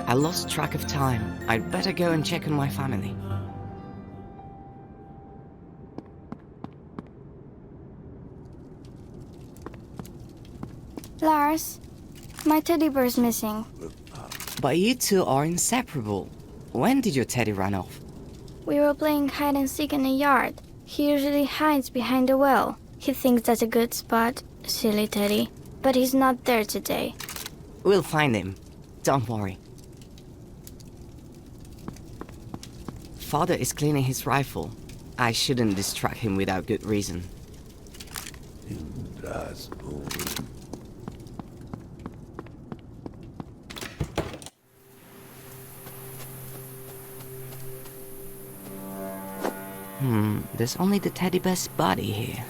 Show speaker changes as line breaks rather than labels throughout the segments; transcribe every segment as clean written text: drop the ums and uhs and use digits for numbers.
I lost track of time. I'd better go and check on my family.
Lars, my teddy bear's missing.
But you two are inseparable. When did your teddy run off?
We were playing hide and seek in the yard. He usually hides behind the well. He thinks that's a good spot. Silly teddy. But he's not there today.
We'll find him. Don't worry. Father is cleaning his rifle. I shouldn't distract him without good reason. There's only the teddy bear's body here.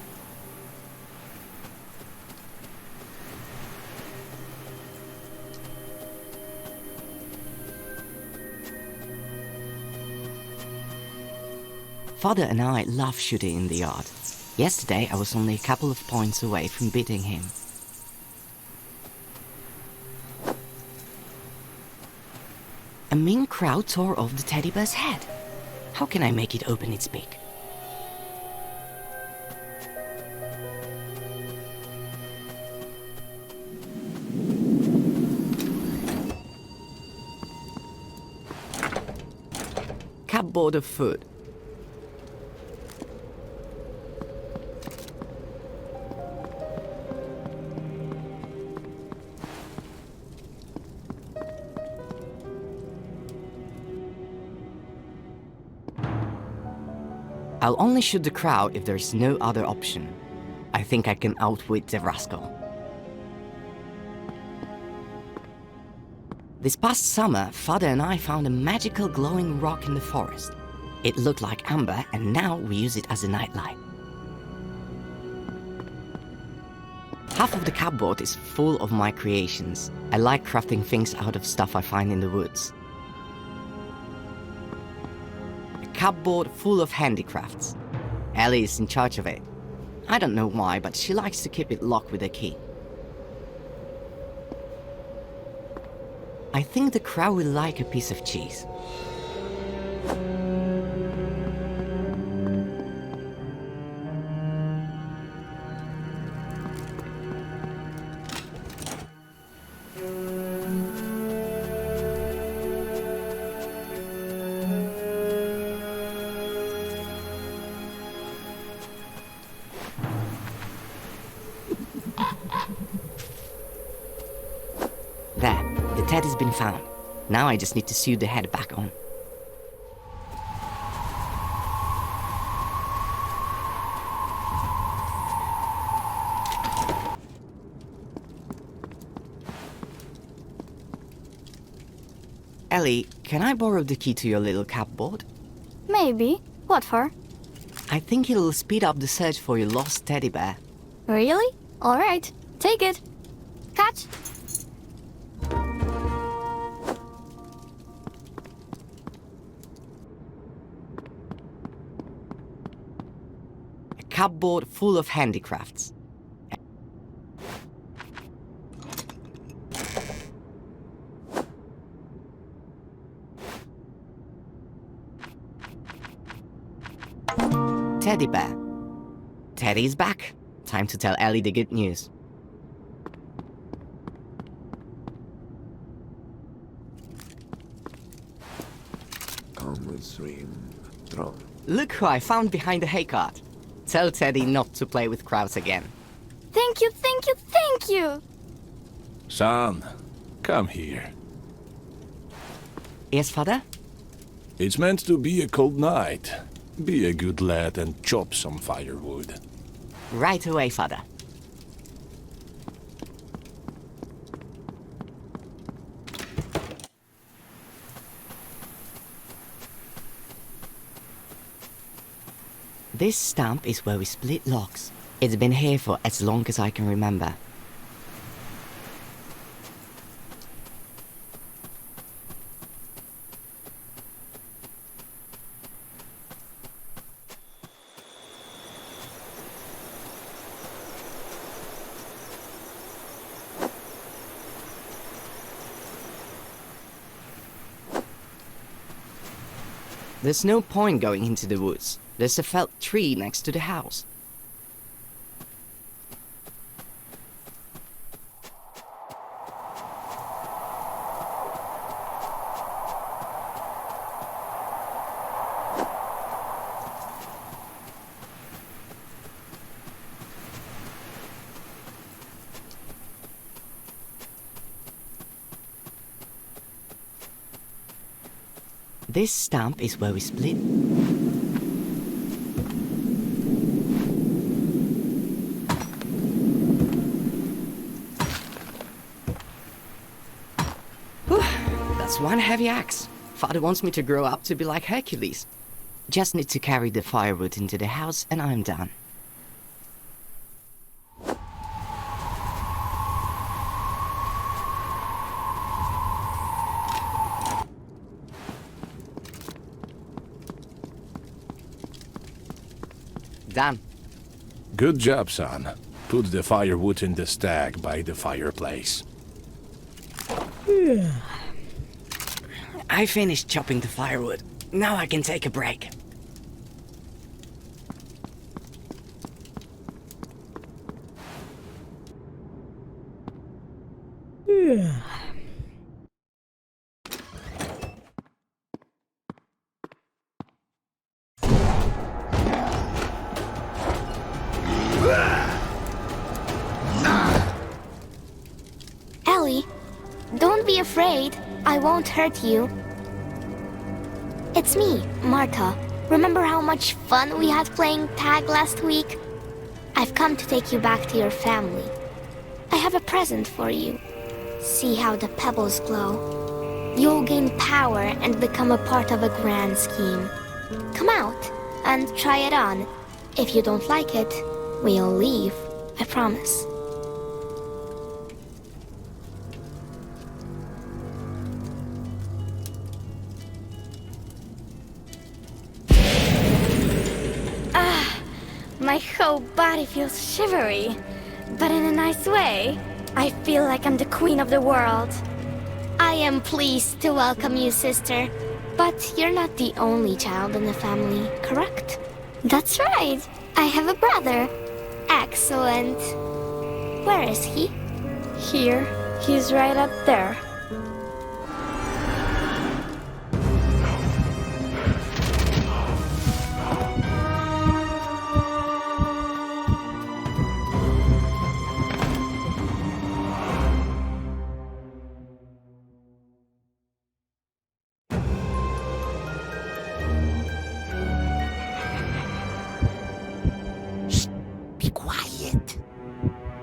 Father and I love shooting in the yard. Yesterday, I was only a couple of points away from beating him. A mean crowd tore off the teddy bear's head. How can I make it open its beak? Cupboard of food. I'll only shoot the crowd if there's no other option. I think I can outwit the rascal. This past summer, Father and I found a magical glowing rock in the forest. It looked like amber, and now we use it as a nightlight. Half of the cupboard is full of my creations. I like crafting things out of stuff I find in the woods. A cupboard full of handicrafts. Ellie is in charge of it. I don't know why, but she likes to keep it locked with a key. I think the crowd will like a piece of cheese. There, the teddy's been found. Now I just need to sew the head back on. Ellie, can I borrow the key to your little cupboard?
Maybe. What for?
I think it'll speed up the search for your lost teddy bear.
Really? All right. Take it. Catch.
A cupboard full of handicrafts. Teddy bear. Teddy's back. Time to tell Ellie the good news. Look who I found behind the haycart. Tell Teddy not to play with crowds again.
Thank you, thank you, thank you!
Son, come here.
Yes, Father?
It's meant to be a cold night. Be a good lad and chop some firewood.
Right away, Father. This stump is where we split logs. It's been here for as long as I can remember. There's no point going into the woods. There's a felled tree next to the house. This stump is where we split. Whew, that's one heavy axe. Father wants me to grow up to be like Hercules. Just need to carry the firewood into the house and I'm done. Done.
Good job, son. Put the firewood in the stack by the fireplace.
I finished chopping the firewood. Now I can take a break.
Ellie, don't be afraid. I won't hurt you. It's me, Marta. Remember how much fun we had playing tag last week? I've come to take you back to your family. I have a present for you. See how the pebbles glow. You'll gain power and become a part of a grand scheme. Come out and try it on. If you don't like it, we'll leave. I promise. My whole body feels shivery, but in a nice way. I feel like I'm the queen of the world. I am pleased to welcome you, sister. But you're not the only child in the family, correct? That's right. I have a brother. Excellent. Where is he? Here. He's right up there.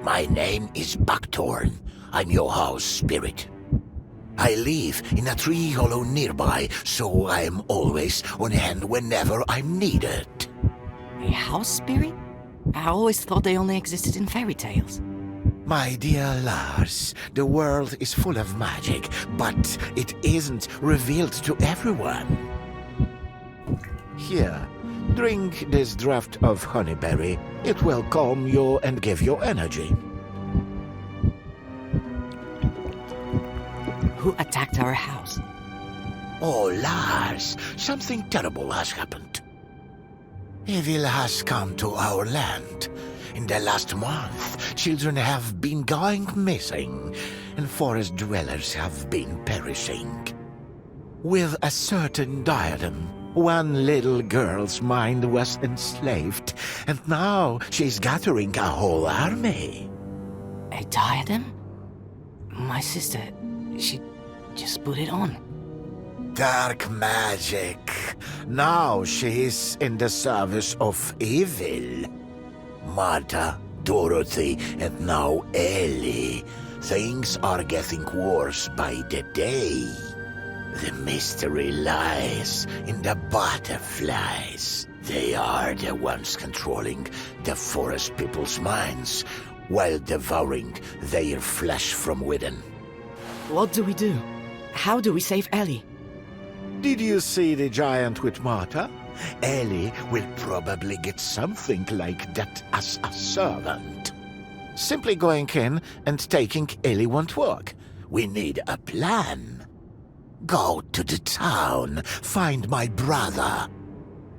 My name is Buckthorn. I'm your house spirit. I live in a tree hollow nearby, so I'm always on hand whenever I'm needed.
A house spirit? I always thought they only existed in fairy tales.
My dear Lars, the world is full of magic, but it isn't revealed to everyone. Here, drink this draught of honeyberry. It will calm you and give you energy.
Who attacked our house?
Oh, Lars, something terrible has happened. Evil has come to our land. In the last month, children have been going missing, and forest dwellers have been perishing. With a certain diadem, one little girl's mind was enslaved, and now she's gathering a whole army.
A diadem? My sister, she just put it on.
Dark magic. Now she's in the service of evil. Marta, Dorothy, and now Ellie. Things are getting worse by the day. The mystery lies in the butterflies. They are the ones controlling the forest people's minds while devouring their flesh from within.
What do we do? How do we save Ellie?
Did you see the giant with Marta? Ellie will probably get something like that as a servant. Simply going in and taking Ellie won't work. We need a plan. Go to the town, find my brother.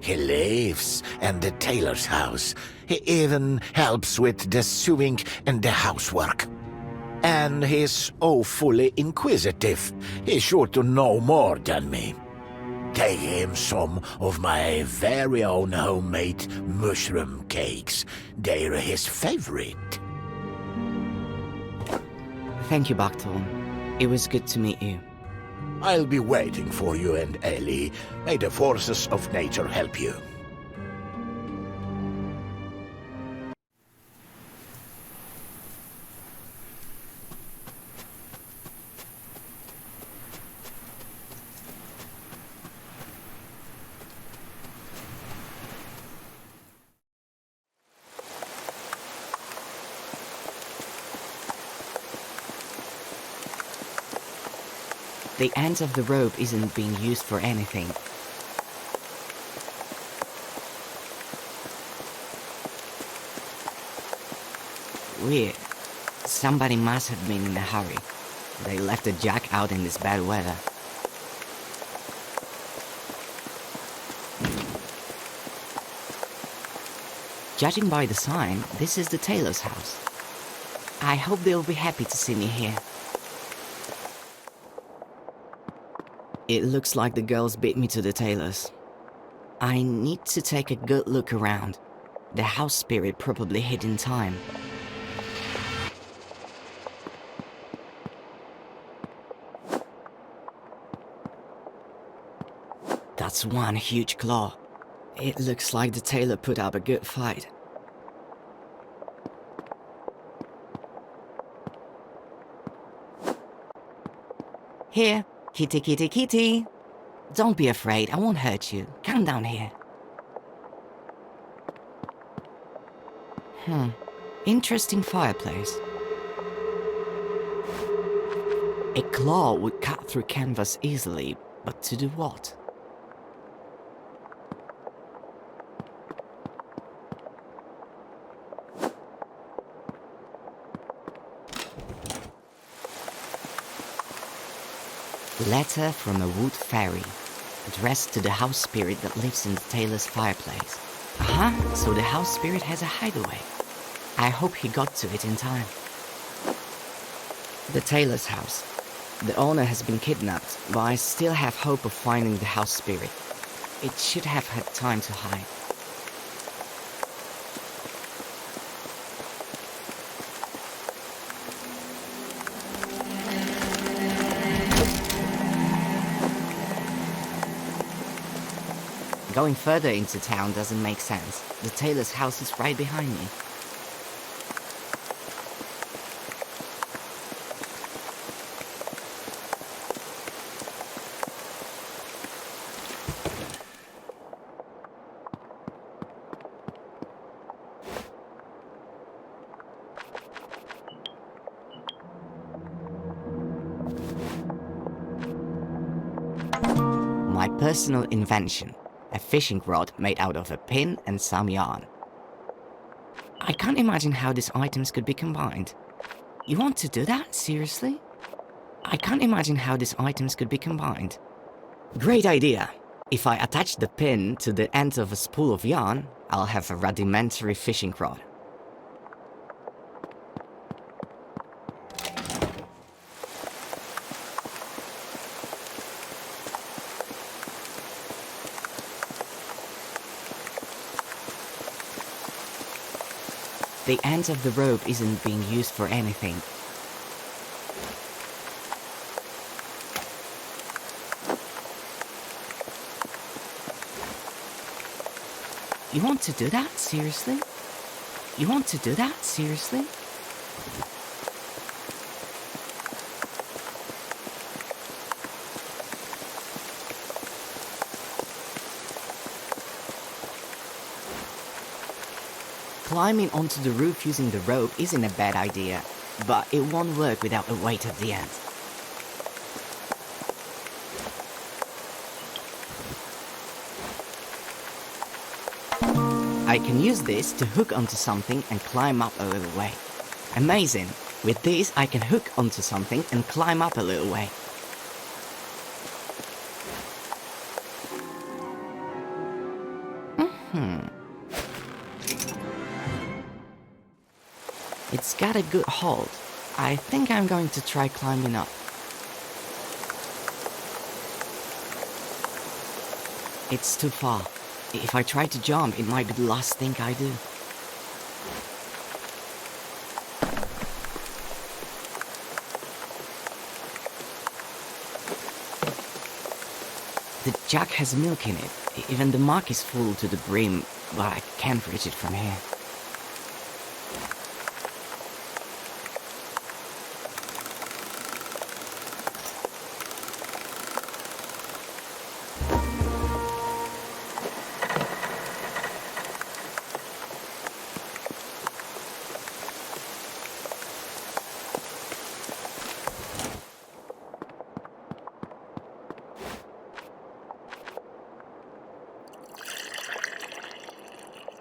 He lives in the tailor's house. He even helps with the sewing and the housework. And he's awfully inquisitive. He's sure to know more than me. Take him some of my very own homemade mushroom cakes. They're his favorite.
Thank you, Baktorn. It was good to meet you.
I'll be waiting for you and Ellie. May the forces of nature help you.
The end of the rope isn't being used for anything. Weird. Somebody must have been in a hurry. They left the jack out in this bad weather. Judging by the sign, this is the tailor's house. I hope they'll be happy to see me here. It looks like the girls beat me to the tailor's. I need to take a good look around. The house spirit probably hid in time. That's one huge claw. It looks like the tailor put up a good fight. Here. Kitty, kitty, kitty. Don't be afraid, I won't hurt you. Come down here. Interesting fireplace. A claw would cut through canvas easily, but to do what? Letter from a wood fairy, addressed to the house spirit that lives in the tailor's fireplace. So the house spirit has a hideaway. I hope he got to it in time. The tailor's house. The owner has been kidnapped, but I still have hope of finding the house spirit. It should have had time to hide. Going further into town doesn't make sense. The tailor's house is right behind me. My personal invention. A fishing rod made out of a pin and some yarn. I can't imagine how these items could be combined. You want to do that? Seriously? I can't imagine how these items could be combined. Great idea! If I attach the pin to the end of a spool of yarn, I'll have a rudimentary fishing rod. The end of the rope isn't being used for anything. You want to do that? Seriously? You want to do that? Seriously? Climbing onto the roof using the rope isn't a bad idea, but it won't work without a weight at the end. I can use this to hook onto something and climb up a little way. Amazing! With this I can hook onto something and climb up a little way. It's got a good hold. I think I'm going to try climbing up. It's too far. If I try to jump, it might be the last thing I do. The jug has milk in it. Even the mug is full to the brim, but I can't reach it from here.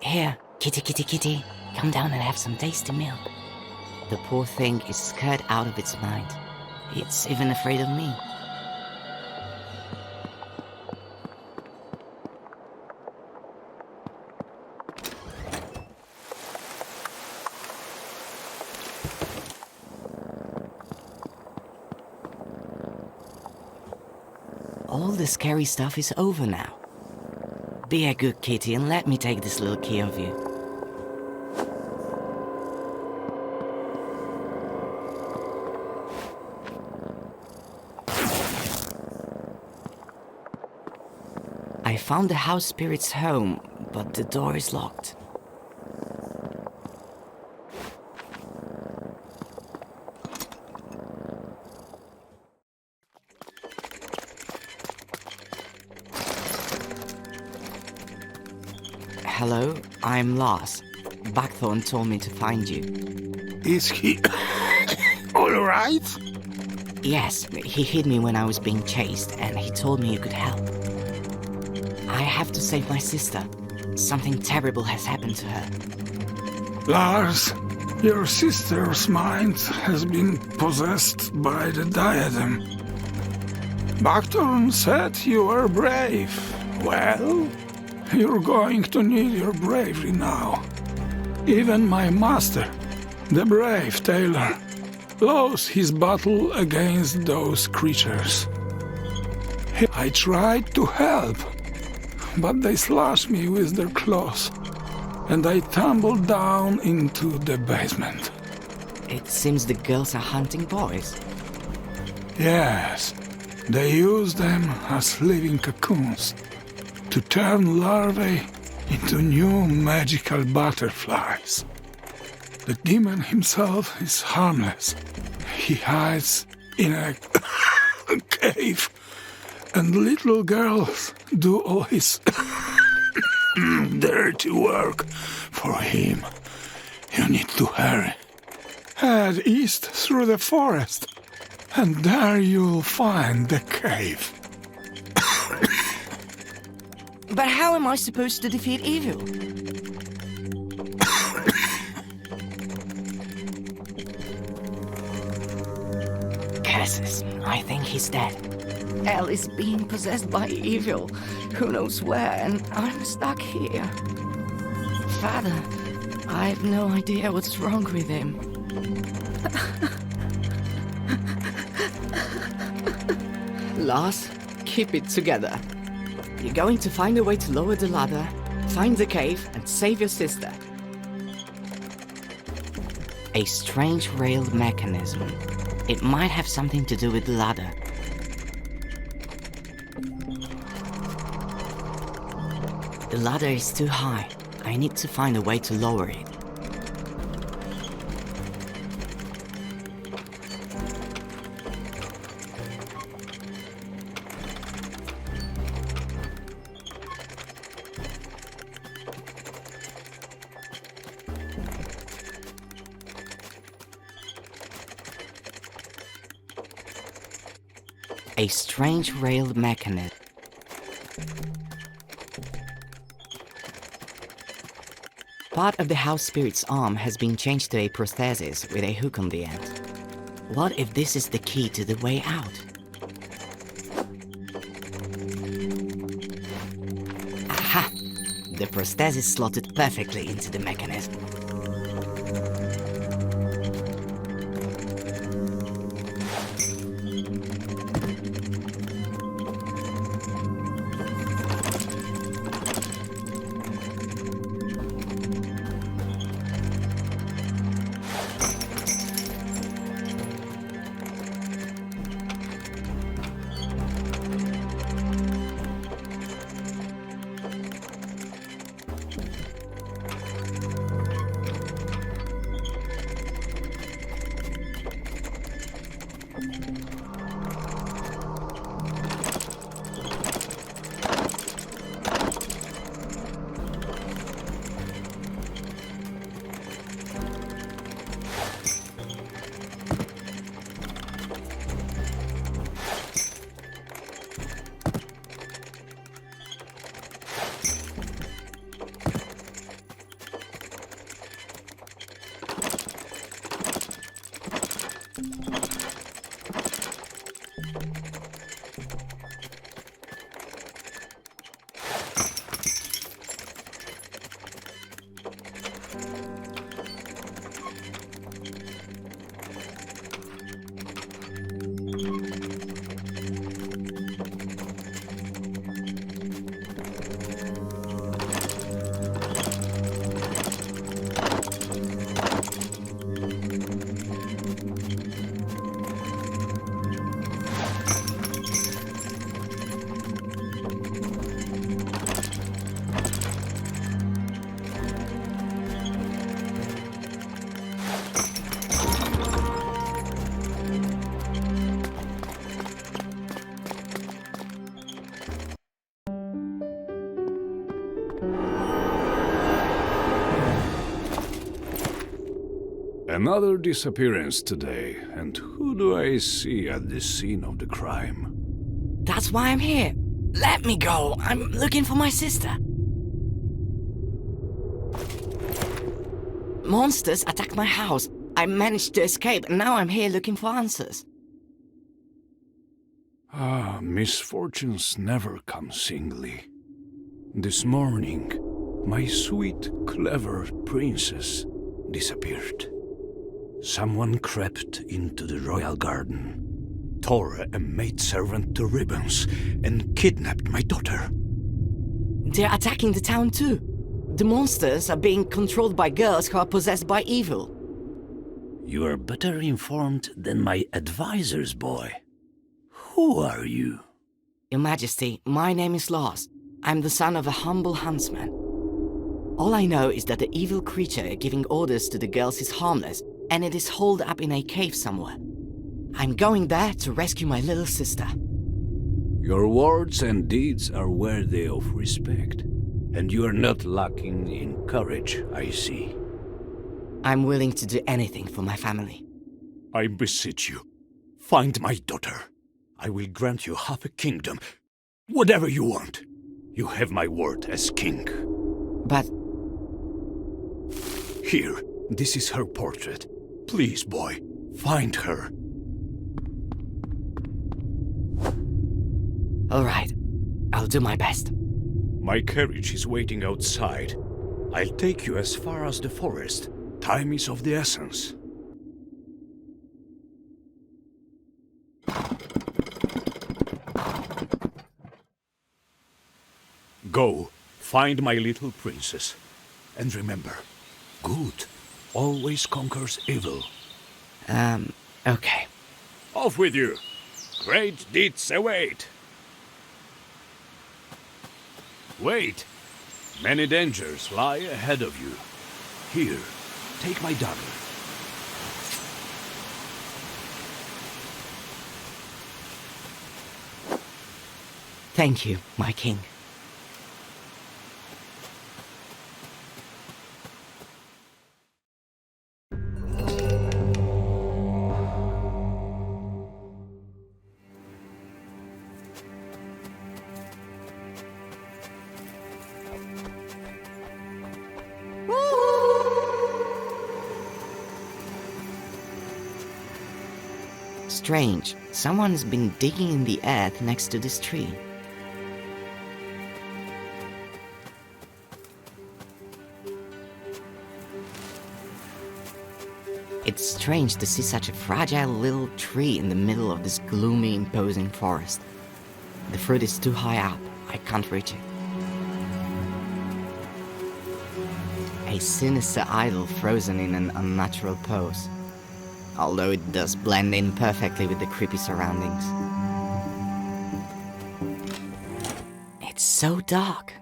Here, kitty, kitty, kitty, come down and have some tasty milk. The poor thing is scared out of its mind. It's even afraid of me. All the scary stuff is over now. Be a good kitty and let me take this little key of you. I found the house spirit's home, but the door is locked. Hello, I'm Lars. Buckthorn told me to find you.
Is he all right?
Yes, he hid me when I was being chased, and he told me you could help. I have to save my sister. Something terrible has happened to her.
Lars, your sister's mind has been possessed by the diadem. Buckthorn said you were brave. Well, you're going to need your bravery now. Even my master, the brave tailor, lost his battle against those creatures. I tried to help, but they slashed me with their claws, and I tumbled down into the basement.
It seems the girls are hunting boys.
Yes, they use them as living cocoons to turn larvae into new magical butterflies. The demon himself is harmless. He hides in a cave, and little girls do all his dirty work for him. You need to hurry. Head east through the forest, and there you'll find the cave.
But how am I supposed to defeat evil? Curses, I think he's dead. Elle is being possessed by evil. Who knows where, and I'm stuck here. Father, I have no idea what's wrong with him. Lars, keep it together. You're going to find a way to lower the ladder, find the cave, and save your sister. A strange railed mechanism. It might have something to do with the ladder. The ladder is too high. I need to find a way to lower it. A strange railed mechanism. Part of the house spirit's arm has been changed to a prosthesis with a hook on the end. What if this is the key to the way out? Aha! The prosthesis slotted perfectly into the mechanism.
Another disappearance today, and who do I see at the scene of the crime?
That's why I'm here. Let me go. I'm looking for my sister. Monsters attacked my house. I managed to escape, and now I'm here looking for answers.
Ah, misfortunes never come singly. This morning, my sweet, clever princess disappeared. Someone crept into the royal garden, tore a maidservant to ribbons, and kidnapped my daughter.
They're attacking the town too. The monsters are being controlled by girls who are possessed by evil.
You are better informed than my advisors, boy. Who are you?
Your Majesty, my name is Lars. I'm the son of a humble huntsman. All I know is that the evil creature giving orders to the girls is harmless, and it is holed up in a cave somewhere. I'm going there to rescue my little sister.
Your words and deeds are worthy of respect, and you are not lacking in courage, I see.
I'm willing to do anything for my family.
I beseech you, find my daughter. I will grant you half a kingdom. Whatever you want. You have my word as king.
But
Here, this is her portrait. Please, boy, find her.
all right, I'll do my best.
My carriage is waiting outside. I'll take you as far as the forest. Time is of the essence. Go, find my little princess. And remember, good always conquers evil.
Okay.
Off with you! Great deeds await! Wait! Many dangers lie ahead of you. Here, take my dagger.
Thank you, my king. Strange. Someone's been digging in the earth next to this tree. It's strange to see such a fragile little tree in the middle of this gloomy, imposing forest. The fruit is too high up. I can't reach it. A sinister idol frozen in an unnatural pose. Although it does blend in perfectly with the creepy surroundings. It's so dark.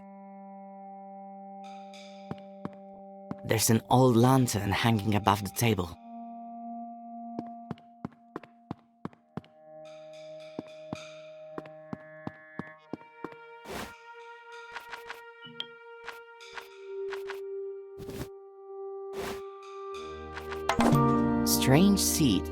There's an old lantern hanging above the table. Strange seed.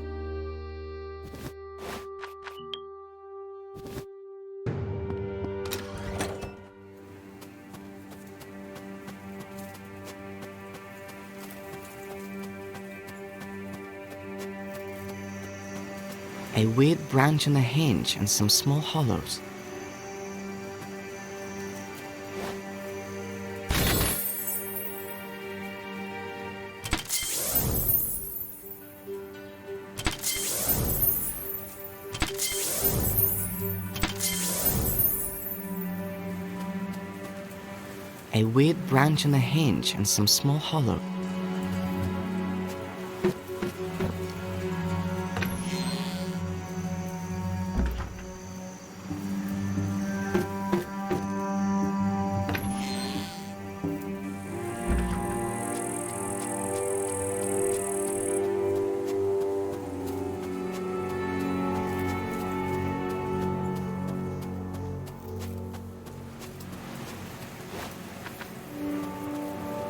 A weird branch on a hinge and some small hollows. A weird branch on a hinge and some small hollow.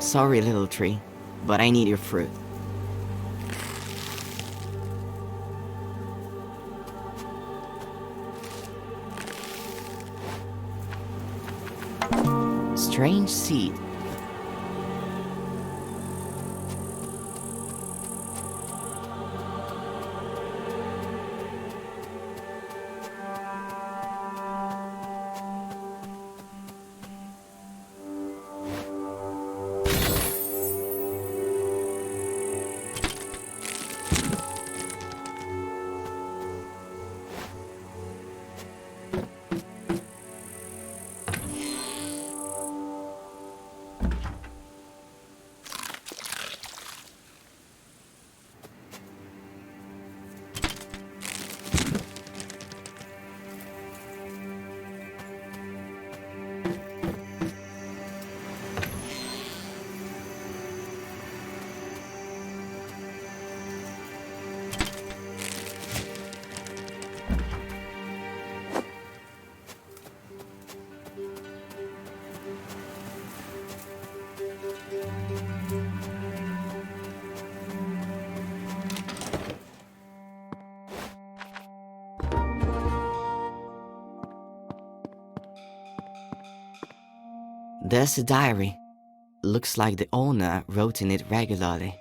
Sorry, little tree, but I need your fruit. Strange seed. There's a diary. Looks like the owner wrote in it regularly.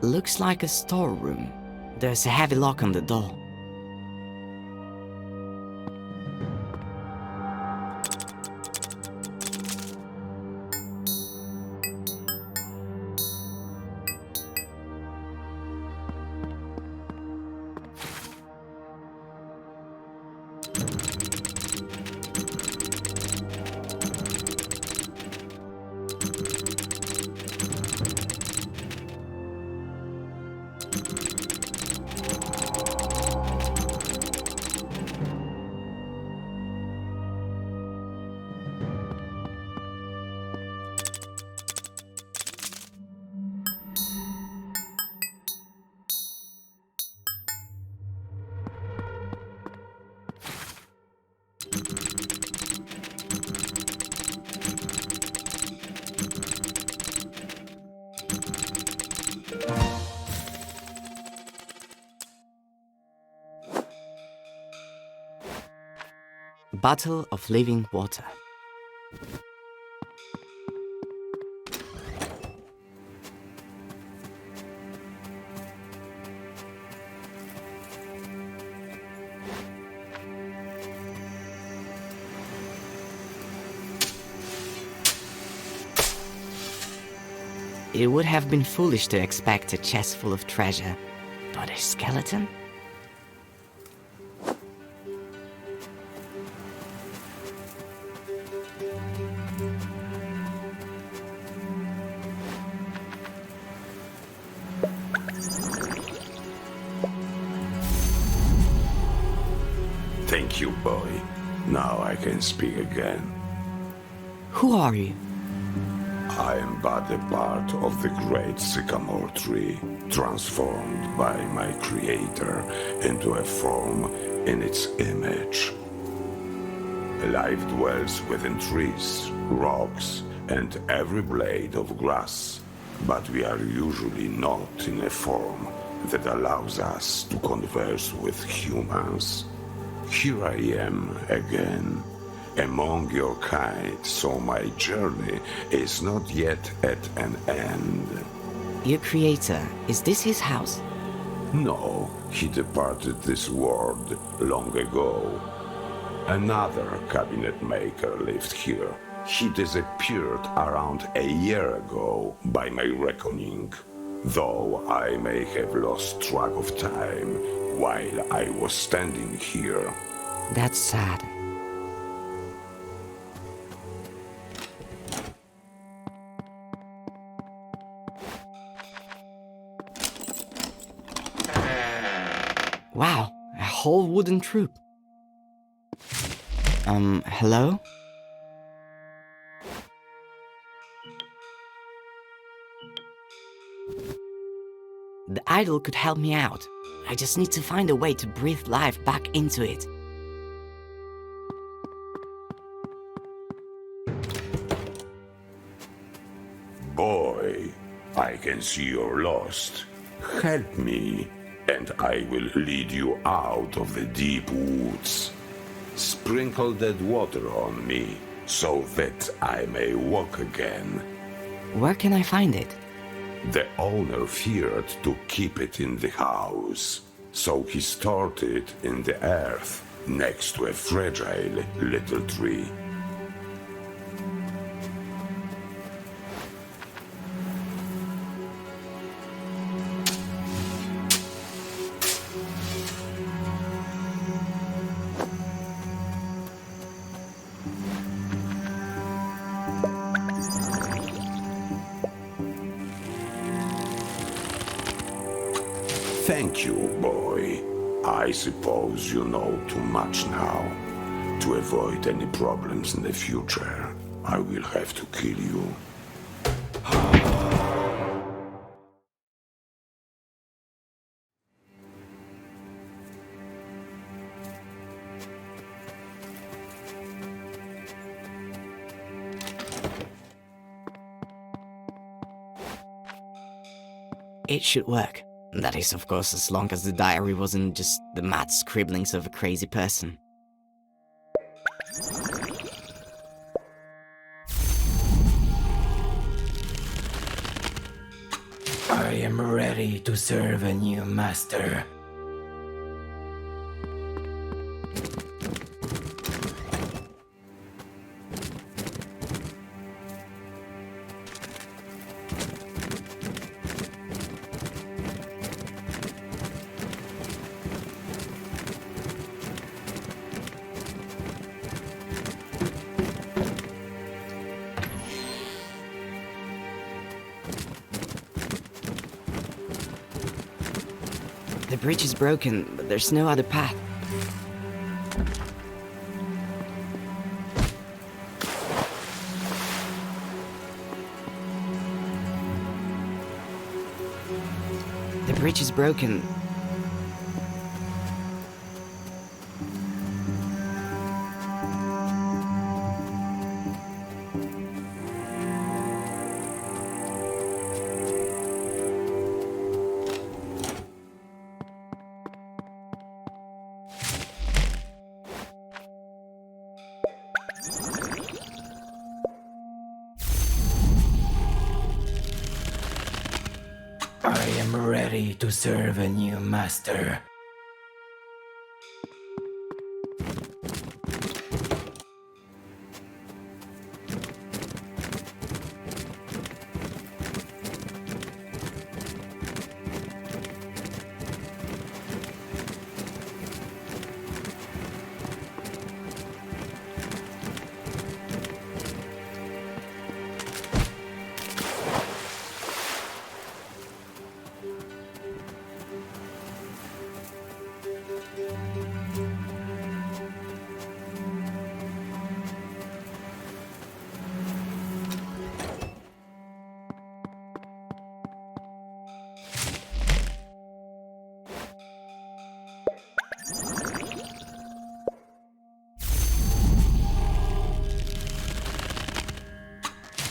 Looks like a storeroom. There's a heavy lock on the door. Bottle of living water. It would have been foolish to expect a chest full of treasure, but a skeleton?
Thank you, boy. Now I can speak again.
Who are you?
I am but a part of the great sycamore tree, transformed by my creator into a form in its image. Life dwells within trees, rocks, and every blade of grass, but we are usually not in a form that allows us to converse with humans. Here I am again, among your kind, so my journey is not yet at an end.
Your creator, is this his house?
No, he departed this world long ago. Another cabinet maker lived here. He disappeared around a year ago, by my reckoning, though I may have lost track of time while I was standing here.
That's sad. Wow, a whole wooden troop. Hello? The idol could help me out. I just need to find a way to breathe life back into it.
Boy, I can see you're lost. Help me, and I will lead you out of the deep woods. Sprinkle that water on me, so that I may walk again.
Where can I find it?
The owner feared to keep it in the house, so he stored it in the earth next to a fragile little tree. Thank you, boy. I suppose you know too much now. To avoid any problems in the future, I will have to kill you.
It should work. That is, of course, as long as the diary wasn't just the mad scribblings of a crazy person.
I am ready to serve a new master.
The bridge is broken, but there's no other path. The bridge is broken.
I am ready to serve a new master.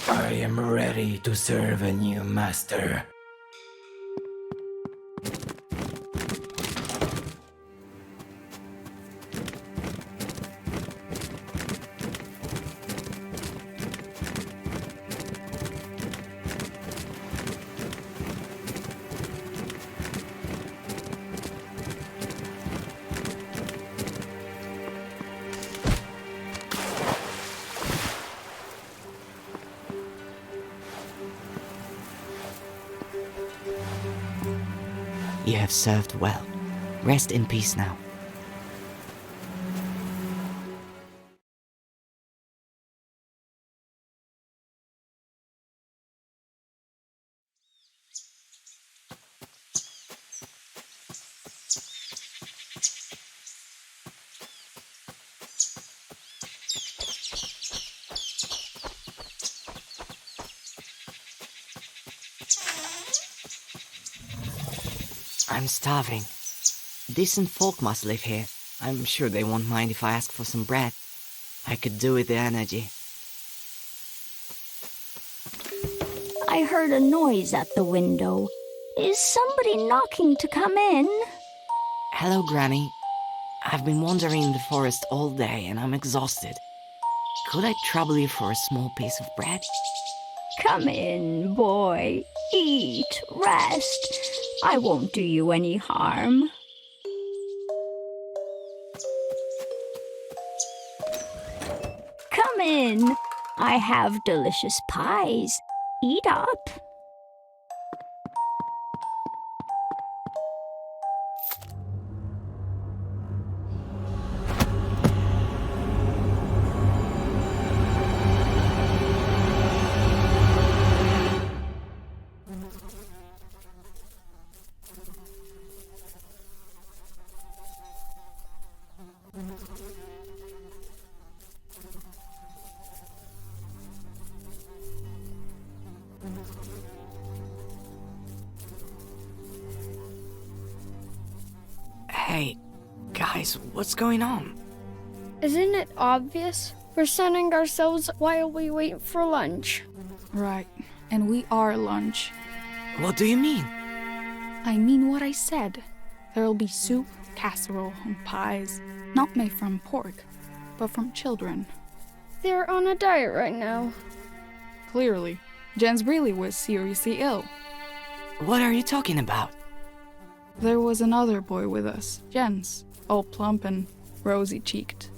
I am ready to serve a new master.
You have served well. Rest in peace now. I'm starving. Decent folk must live here. I'm sure they won't mind if I ask for some bread. I could do with the energy.
I heard a noise at the window. Is somebody knocking to come in?
Hello, Granny. I've been wandering in the forest all day and I'm exhausted. Could I trouble you for a small piece of bread?
Come in, boy. Eat, rest. I won't do you any harm. Come in. I have delicious pies. Eat up.
Hey, guys, what's going on?
Isn't it obvious? We're sunning ourselves while we wait for lunch.
Right, and we are lunch.
What do you mean?
I mean what I said. There'll be soup, casserole, and pies, not made from pork, but from children.
They're on a diet right now.
Clearly, Jens really was seriously ill.
What are you talking about?
There was another boy with us, Jens, all plump and rosy-cheeked.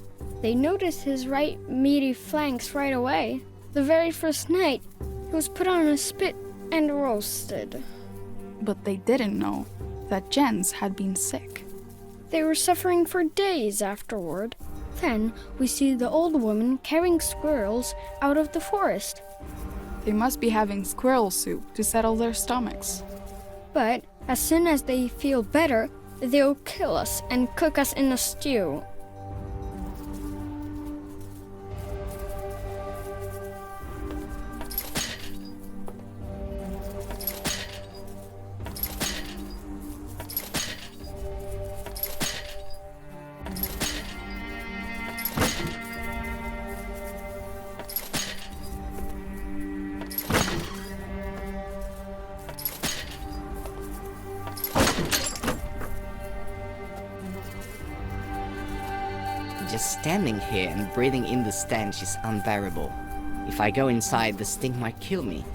They noticed his right meaty flanks right away. The very first night, he was put on a spit and roasted.
But they didn't know that Jens had been sick.
They were suffering for days afterward. Then we see the old woman carrying squirrels out of the forest.
They must be having squirrel soup to settle their stomachs.
But as soon as they feel better, they'll kill us and cook us in a stew.
Just standing here and breathing in the stench is unbearable. If I go inside, the stink might kill me.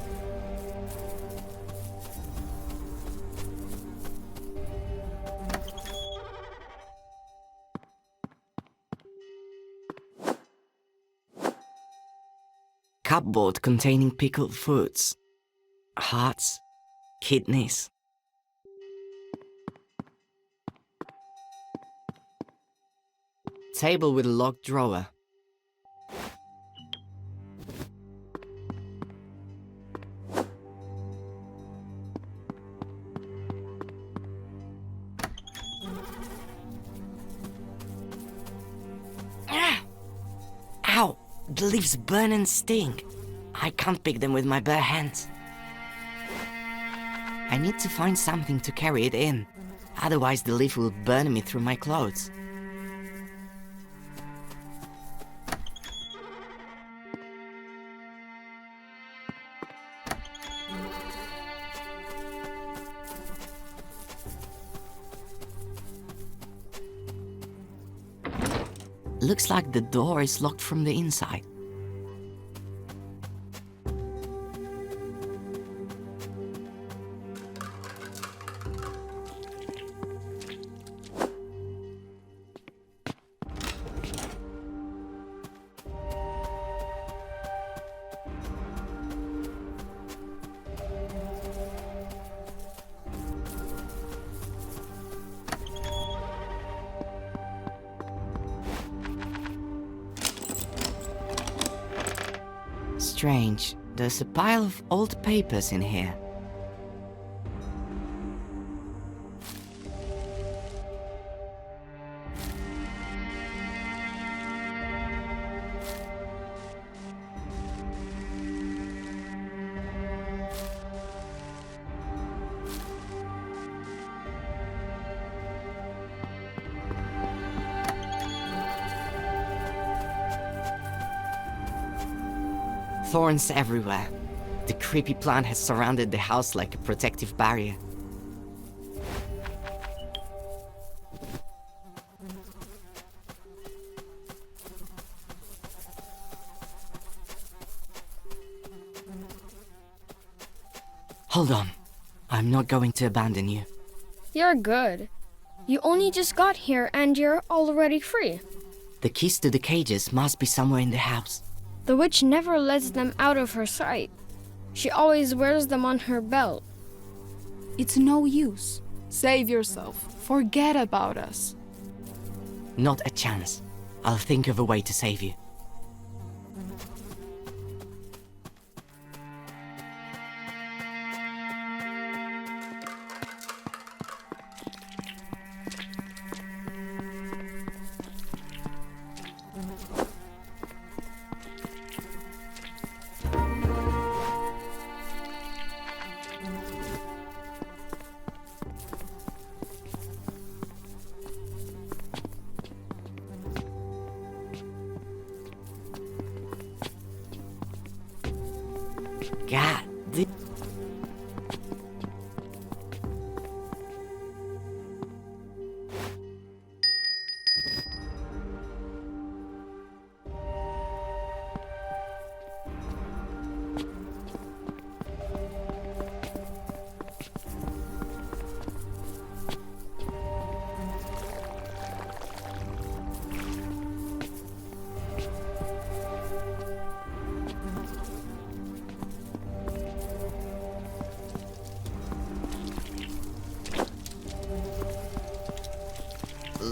Cupboard containing pickled foods. Hearts, kidneys. Table with a locked drawer. Ow! The leaves burn and sting. I can't pick them with my bare hands. I need to find something to carry it in. Otherwise the leaf will burn me through my clothes. Looks like the door is locked from the inside. Strange, there's a pile of old papers in here. Thorns everywhere. The creepy plant has surrounded the house like a protective barrier. Hold on. I'm not going to abandon you.
You're good. You only just got here and you're already free.
The keys to the cages must be somewhere in the house.
The witch never lets them out of her sight. She always wears them on her belt.
It's no use. Save yourself. Forget about us.
Not a chance. I'll think of a way to save you. God,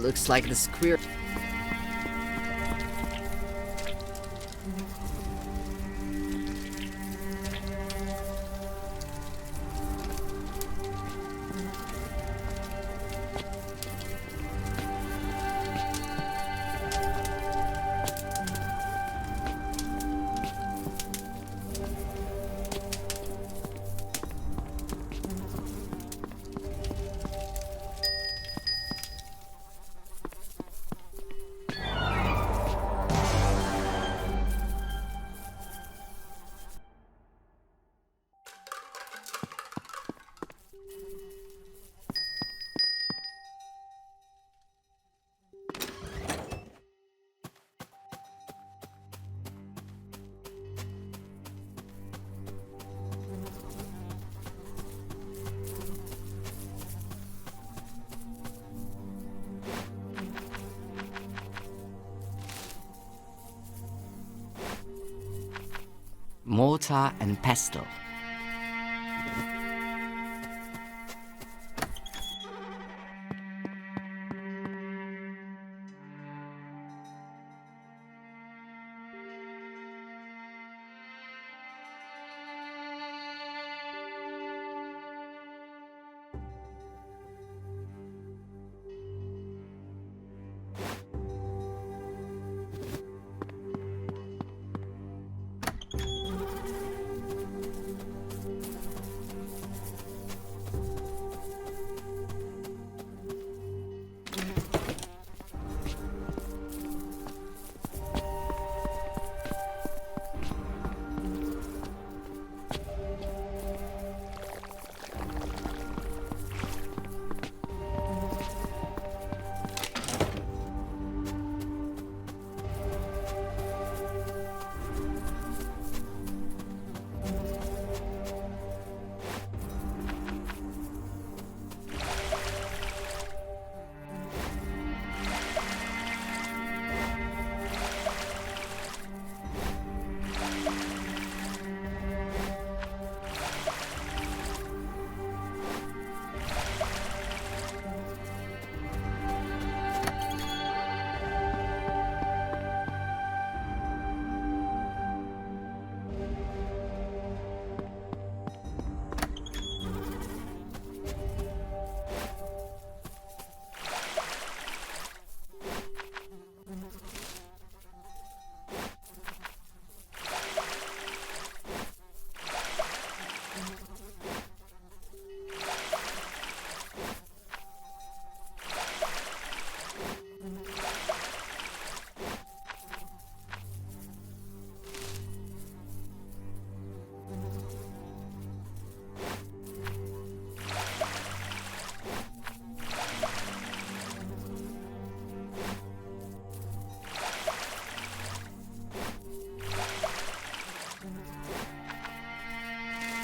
looks like the square. Mortar and pestle.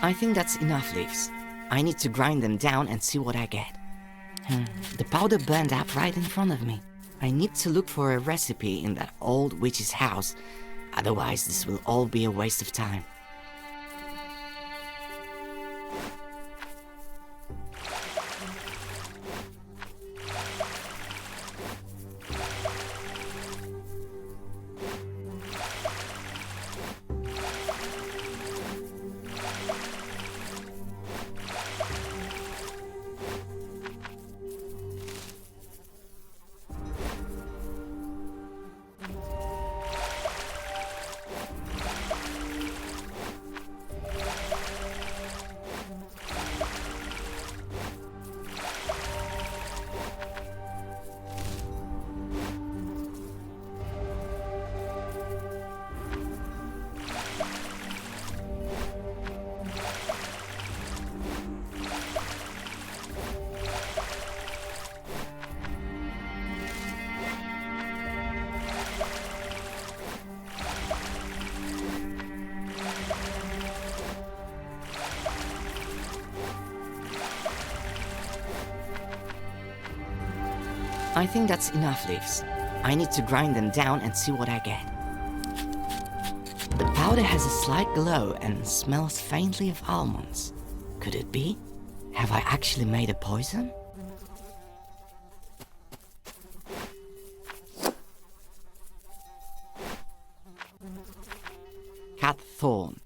I think that's enough leaves. I need to grind them down and see what I get. The powder burned up right in front of me. I need to look for a recipe in that old witch's house. Otherwise, this will all be a waste of time. I think that's enough leaves. I need to grind them down and see what I get. The powder has a slight glow and smells faintly of almonds. Could it be? Have I actually made a poison? Cat thorn.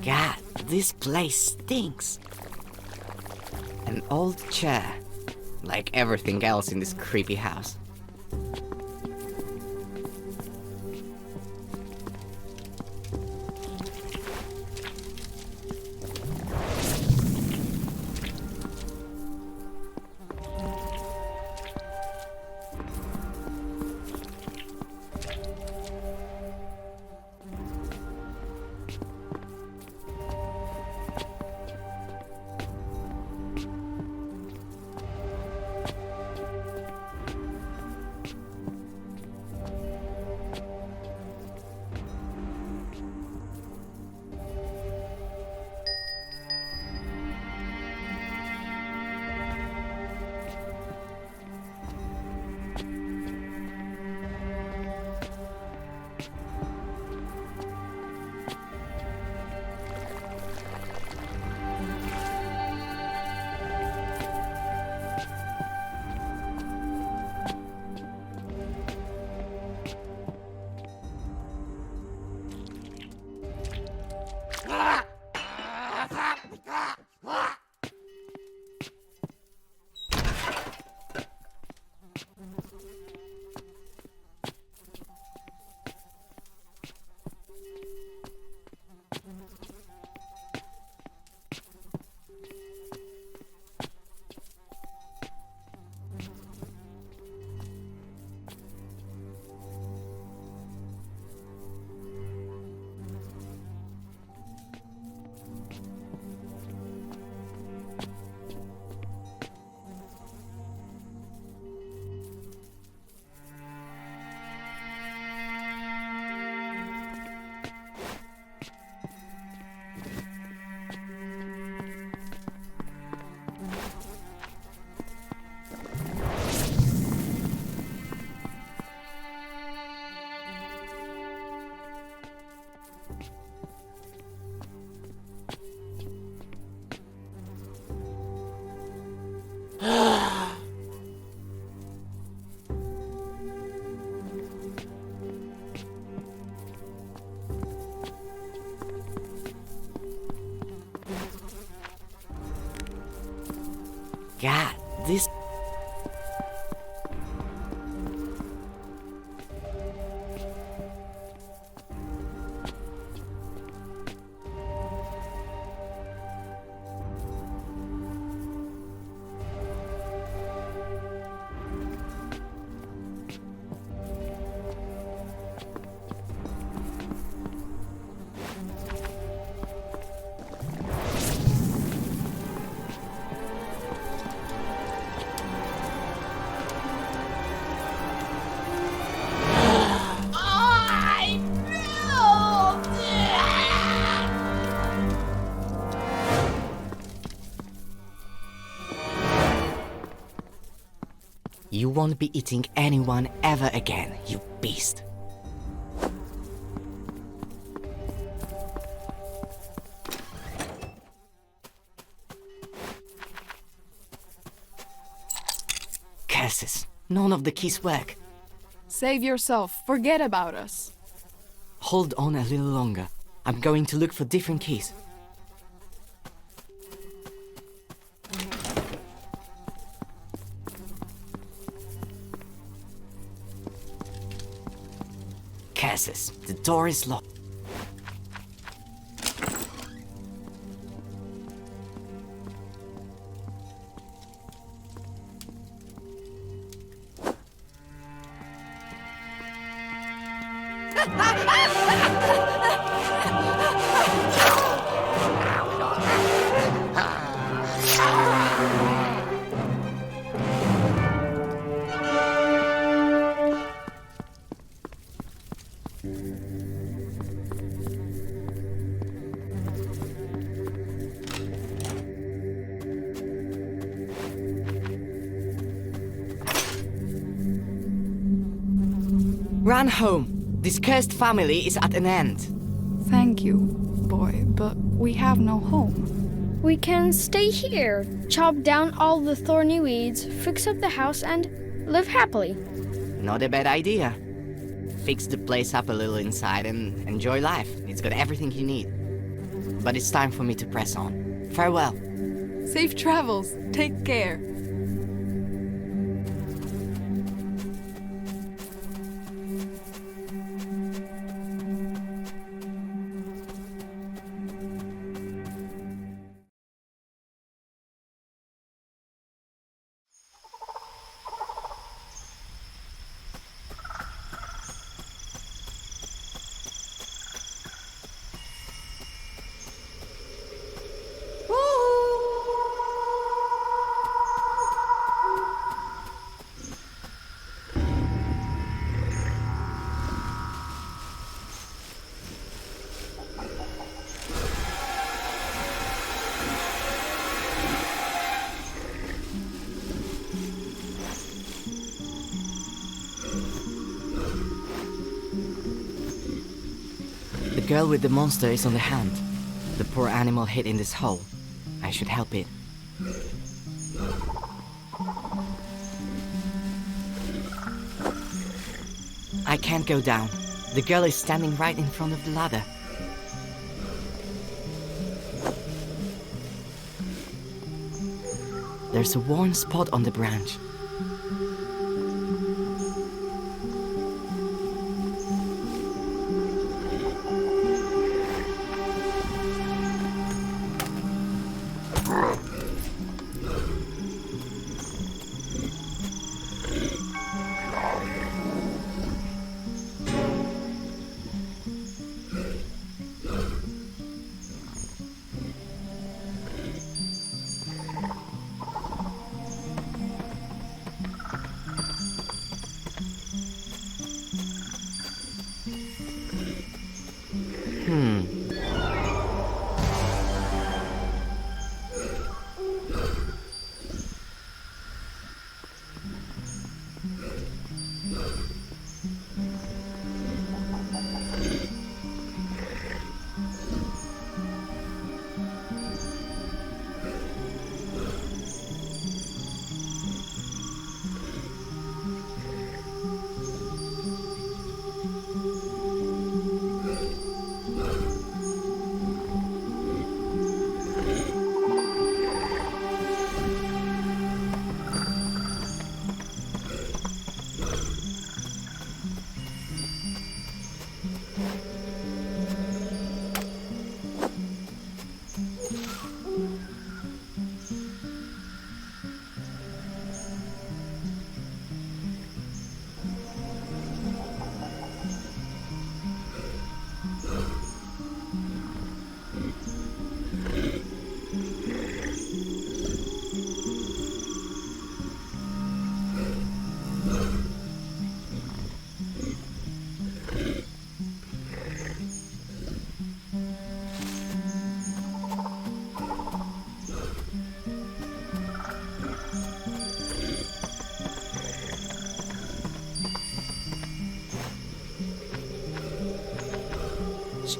God, this place stinks. An old chair, like everything else in this creepy house. God, this... You won't be eating anyone ever again, you beast. Curses, none of the keys work.
Save yourself. Forget about us.
Hold on a little longer. I'm going to look for different keys. Curses, the door is locked. Run home. This cursed family is at an end.
Thank you, boy, but we have no home.
We can stay here, chop down all the thorny weeds, fix up the house, and live happily.
Not a bad idea. Fix the place up a little inside and enjoy life. It's got everything you need. But it's time for me to press on. Farewell.
Safe travels. Take care.
The girl with the monster is on the hunt. The poor animal hid in this hole. I should help it. I can't go down. The girl is standing right in front of the ladder. There's a worn spot on the branch.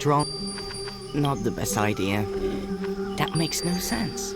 strong... Not the best idea. That makes no sense.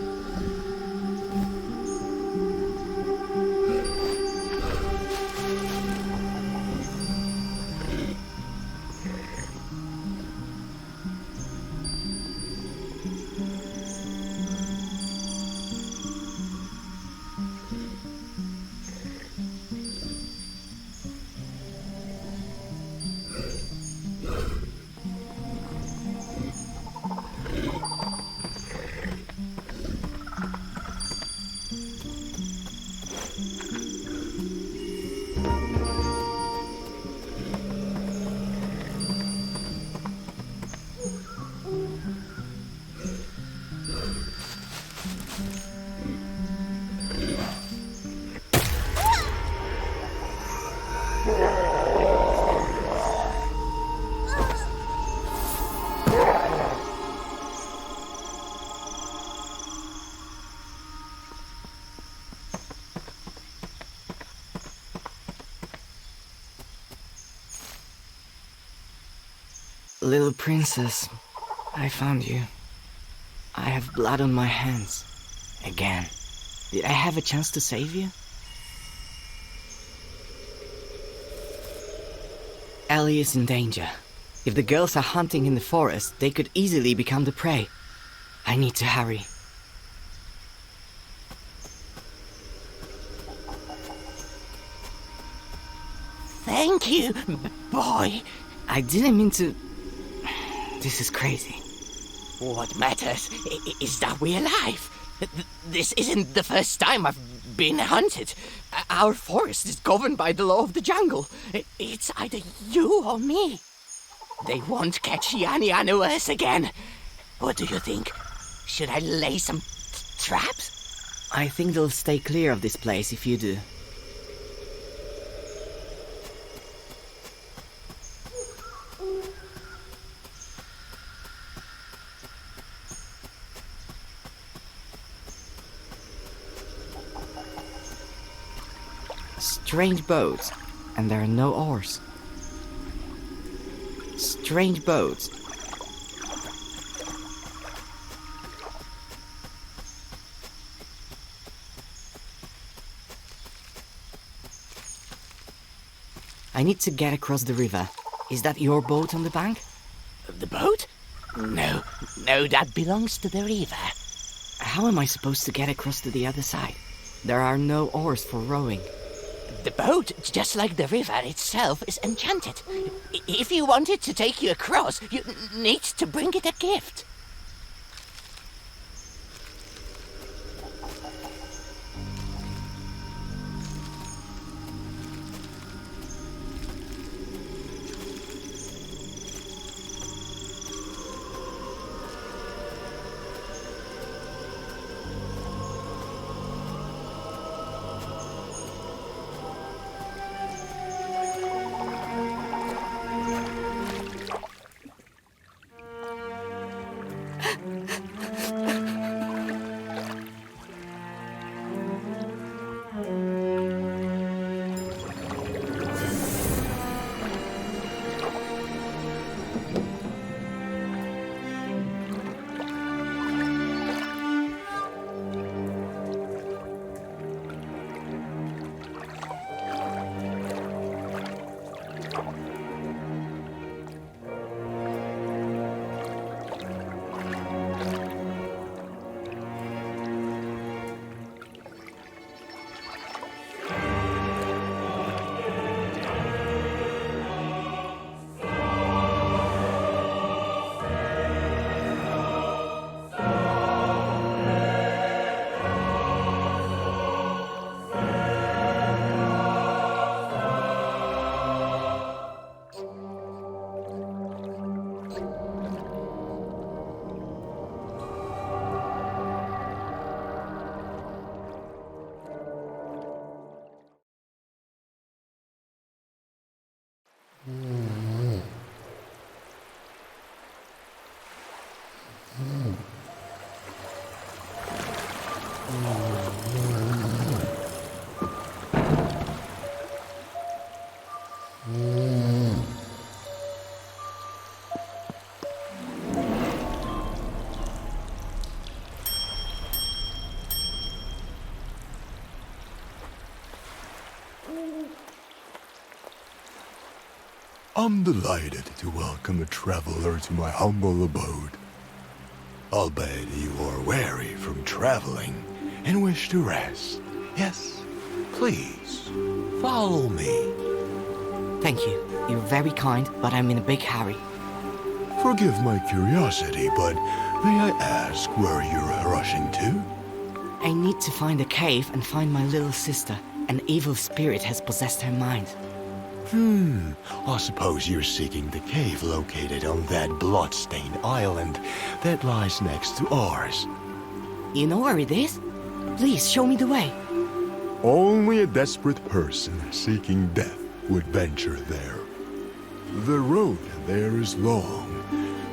Little princess, I found you. I have blood on my hands. Again. Did I have a chance to save you? Ellie is in danger. If the girls are hunting in the forest, they could easily become the prey. I need to hurry.
Thank you, boy.
I didn't mean to... This is crazy.
What matters is that we're alive. This isn't the first time I've been hunted. Our forest is governed by the law of the jungle. It's either you or me. They won't catch Yanni Anuas again. What do you think? Should I lay some traps?
I think they'll stay clear of this place if you do. Strange boats, and there are no oars. Strange boats. I need to get across the river. Is that your boat on the bank?
The boat? No, that belongs to the river.
How am I supposed to get across to the other side? There are no oars for rowing.
The boat, just like the river itself, is enchanted. If you want it to take you across, you need to bring it a gift.
I'm delighted to welcome a traveler to my humble abode. I'll bet you are weary from traveling and wish to rest. Yes, please, follow me.
Thank you. You're very kind, but I'm in a big hurry.
Forgive my curiosity, but may I ask where you're rushing to?
I need to find a cave and find my little sister. An evil spirit has possessed her mind.
I suppose you're seeking the cave located on that blood-stained island that lies next to ours.
You know where it is? Please, show me the way.
Only a desperate person seeking death would venture there. The road there is long.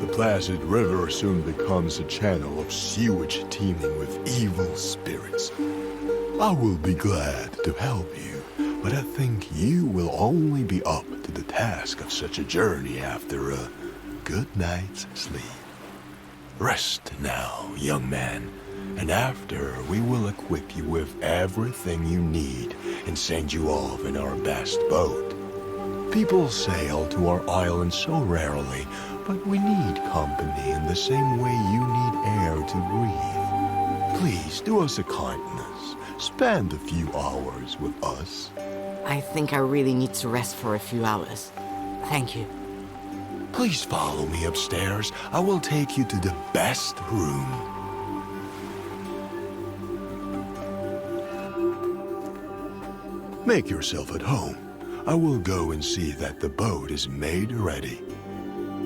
The placid river soon becomes a channel of sewage teeming with evil spirits. I will be glad to help you, but I think you will only be up to the task of such a journey after a good night's sleep. Rest now, young man, and after we will equip you with everything you need and send you off in our best boat. People sail to our island so rarely, but we need company in the same way you need air to breathe. Please do us a kindness. Spend a few hours with us.
I think I really need to rest for a few hours. Thank you.
Please follow me upstairs. I will take you to the best room. Make yourself at home. I will go and see that the boat is made ready.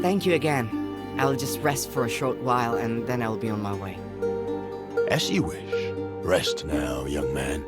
Thank you again. I'll just rest for a short while and then I'll be on my way.
As you wish. Rest now, young man.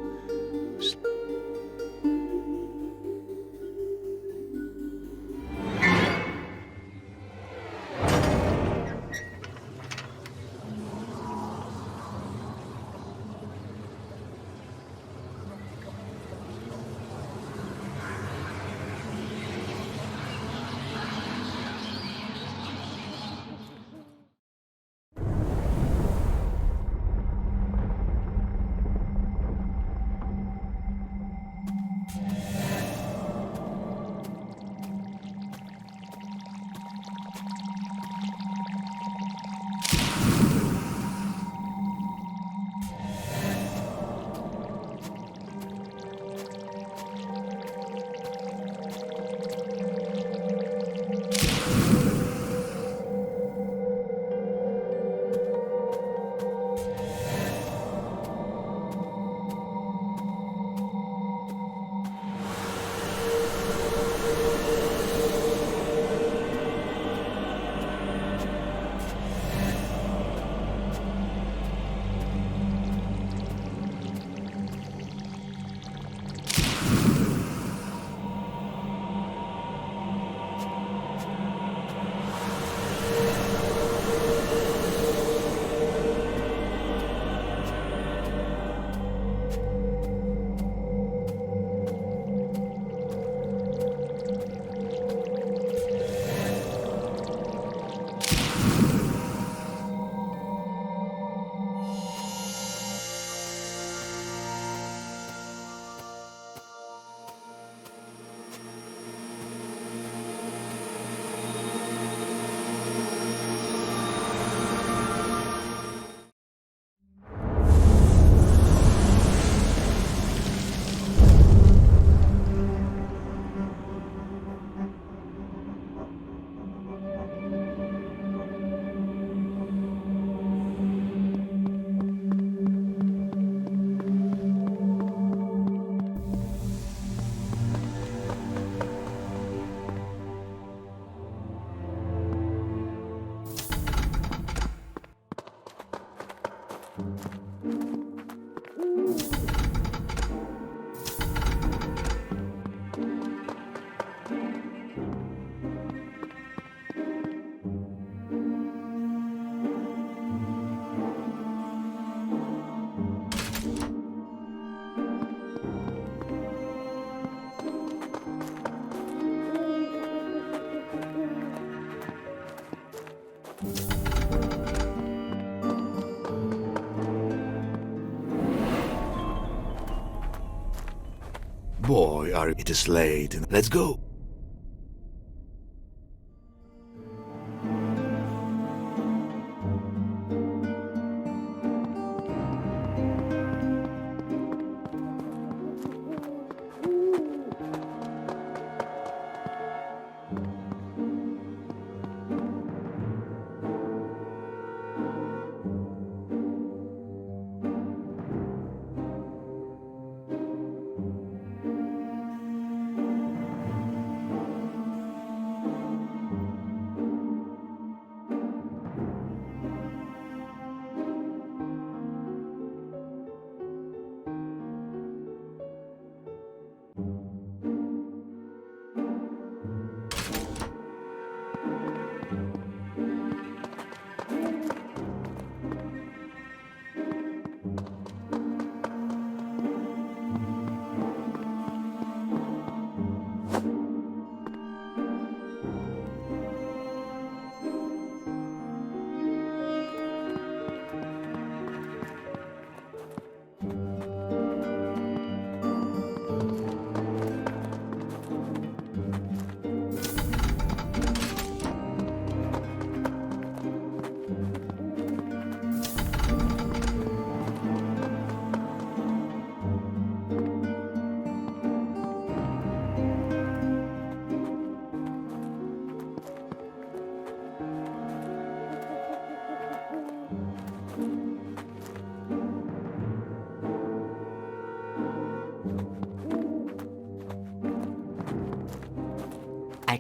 Boy, it is late. Let's go.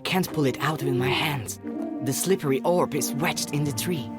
can't pull it out with my hands. The slippery orb is wedged in the tree.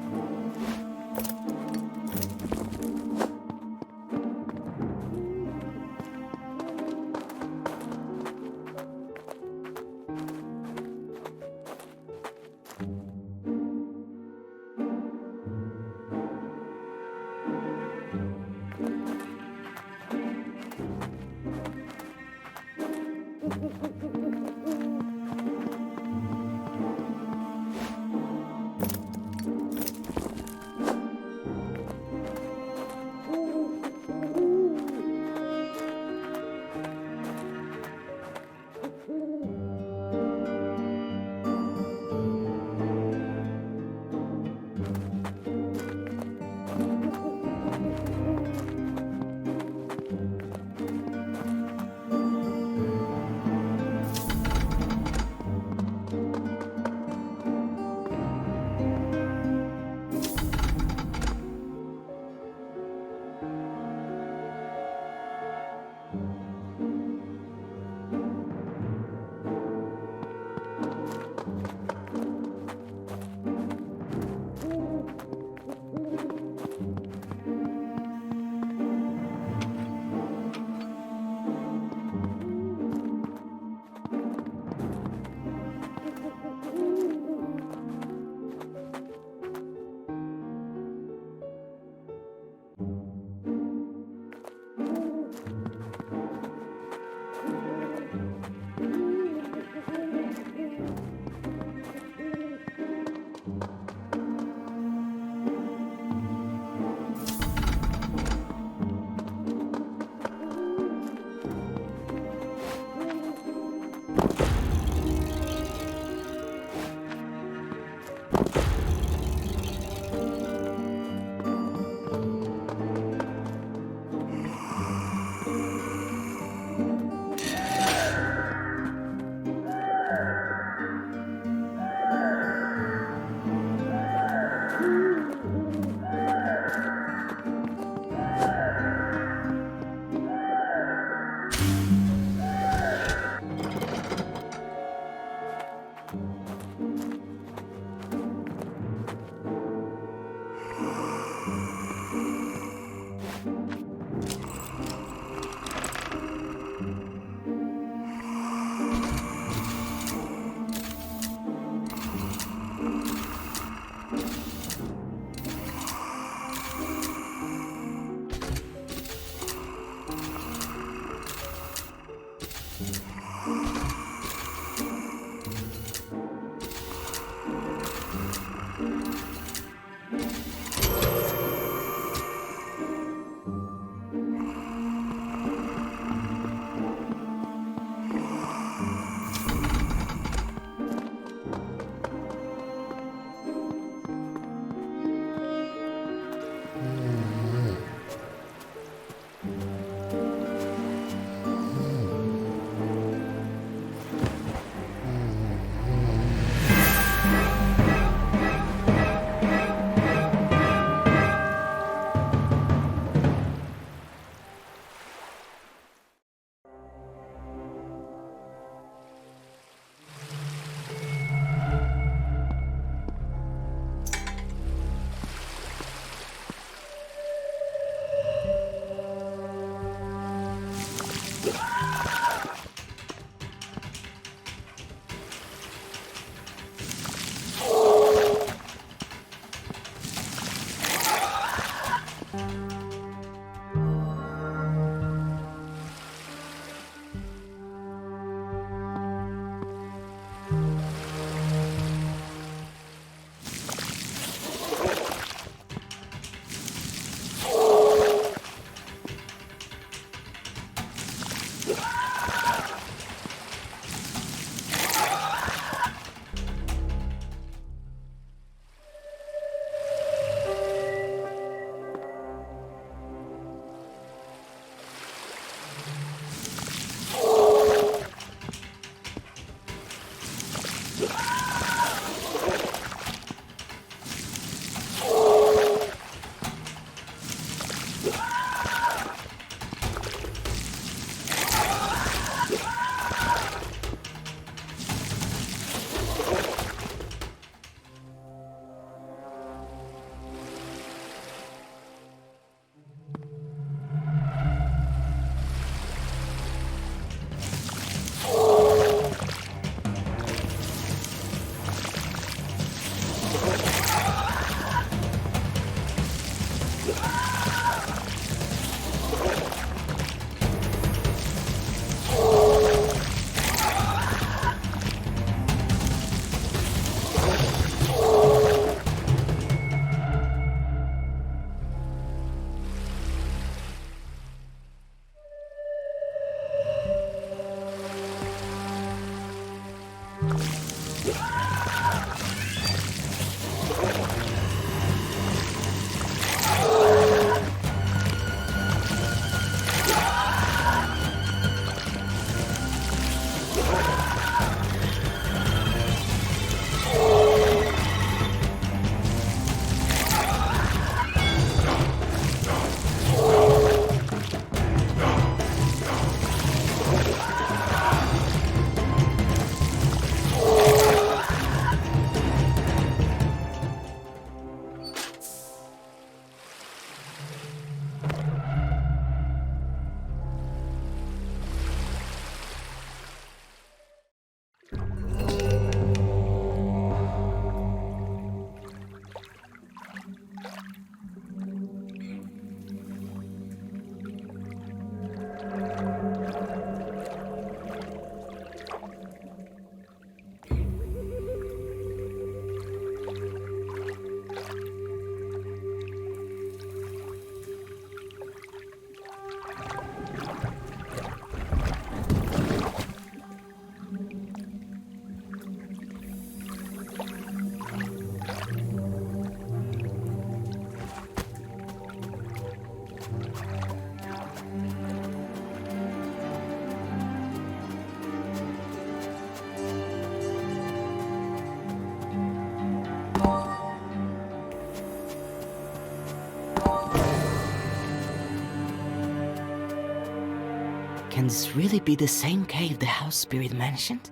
Can this really be the same cave the house spirit mentioned?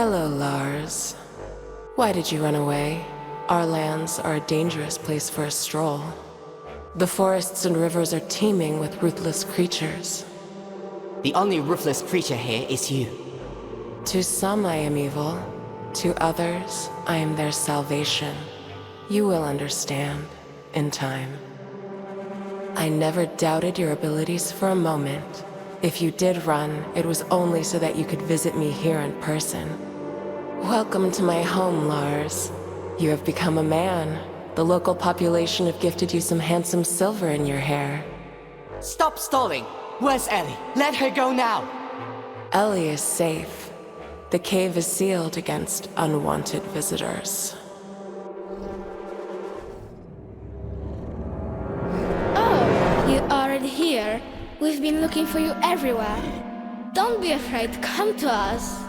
Hello, Lars. Why did you run away? Our lands are a dangerous place for a stroll. The forests and rivers are teeming with ruthless creatures.
The only ruthless creature here is you.
To some I am evil. To others, I am their salvation. You will understand, in time. I never doubted your abilities for a moment. If you did run, it was only so that you could visit me here in person. Welcome to my home, Lars. You have become a man. The local population have gifted you some handsome silver in your hair.
Stop stalling! Where's Ellie? Let her go now!
Ellie is safe. The cave is sealed against unwanted visitors.
Oh, you're already here. We've been looking for you everywhere. Don't be afraid, come to us.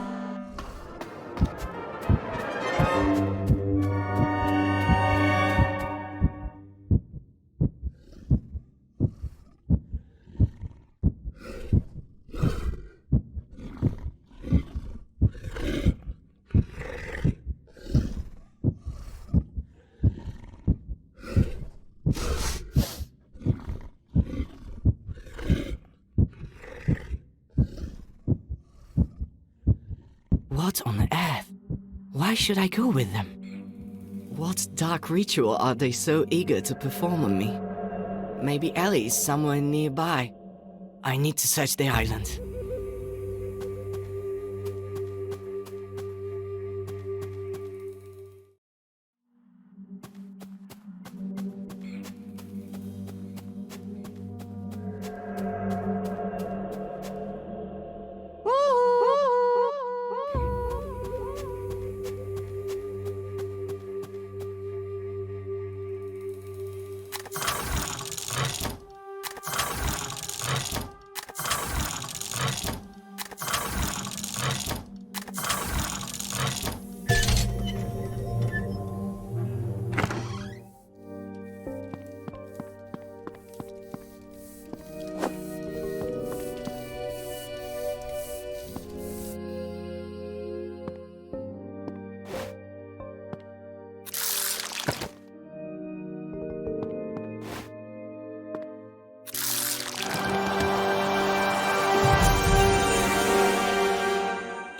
What on earth? Why should I go with them? What dark ritual are they so eager to perform on me? Maybe Ellie is somewhere nearby. I need to search the island.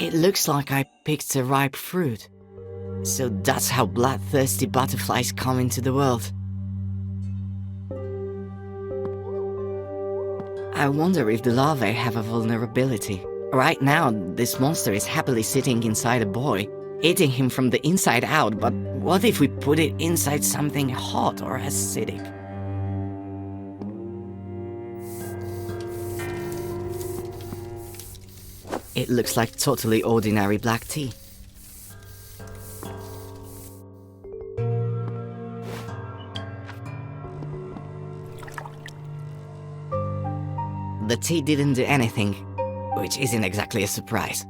It looks like I picked a ripe fruit. So that's how bloodthirsty butterflies come into the world. I wonder if the larvae have a vulnerability. Right now, this monster is happily sitting inside a boy, eating him from the inside out, but what if we put it inside something hot or acidic? It looks like totally ordinary black tea. The tea didn't do anything, which isn't exactly a surprise.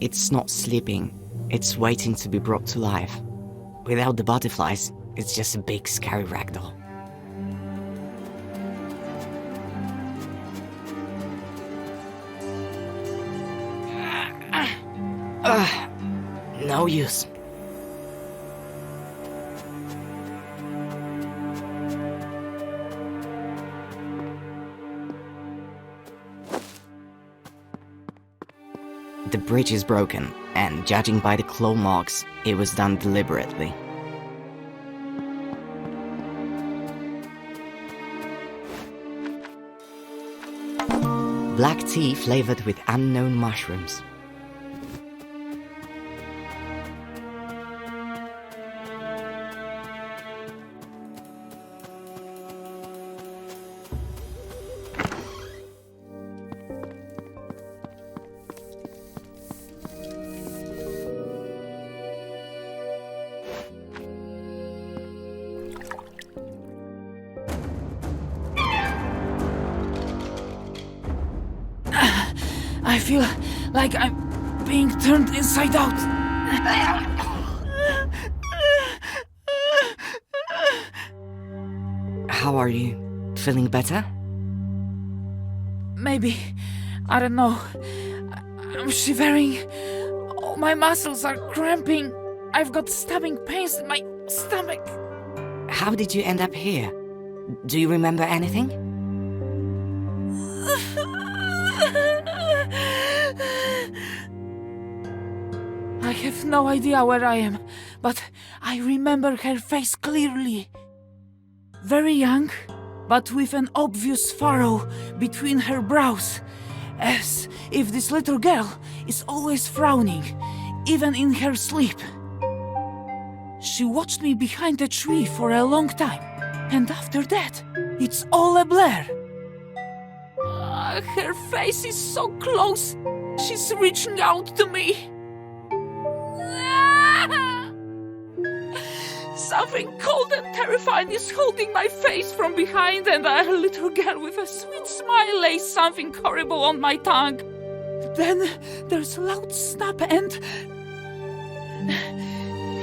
It's not sleeping, it's waiting to be brought to life. Without the butterflies, it's just a big scary ragdoll. No use. The bridge is broken, and judging by the claw marks, it was done deliberately. Black tea flavored with unknown mushrooms.
I feel like I'm being turned inside out.
How are you? Feeling better?
Maybe. I don't know. I'm shivering. All my muscles are cramping. I've got stabbing pains in my stomach.
How did you end up here? Do you remember anything?
I have no idea where I am, but I remember her face clearly. Very young, but with an obvious furrow between her brows, as if this little girl is always frowning, even in her sleep. She watched me behind a tree for a long time, and after that, it's all a blur. Her face is so close, she's reaching out to me. Something cold and terrifying is holding my face from behind, and a little girl with a sweet smile lays something horrible on my tongue. Then there's a loud snap, and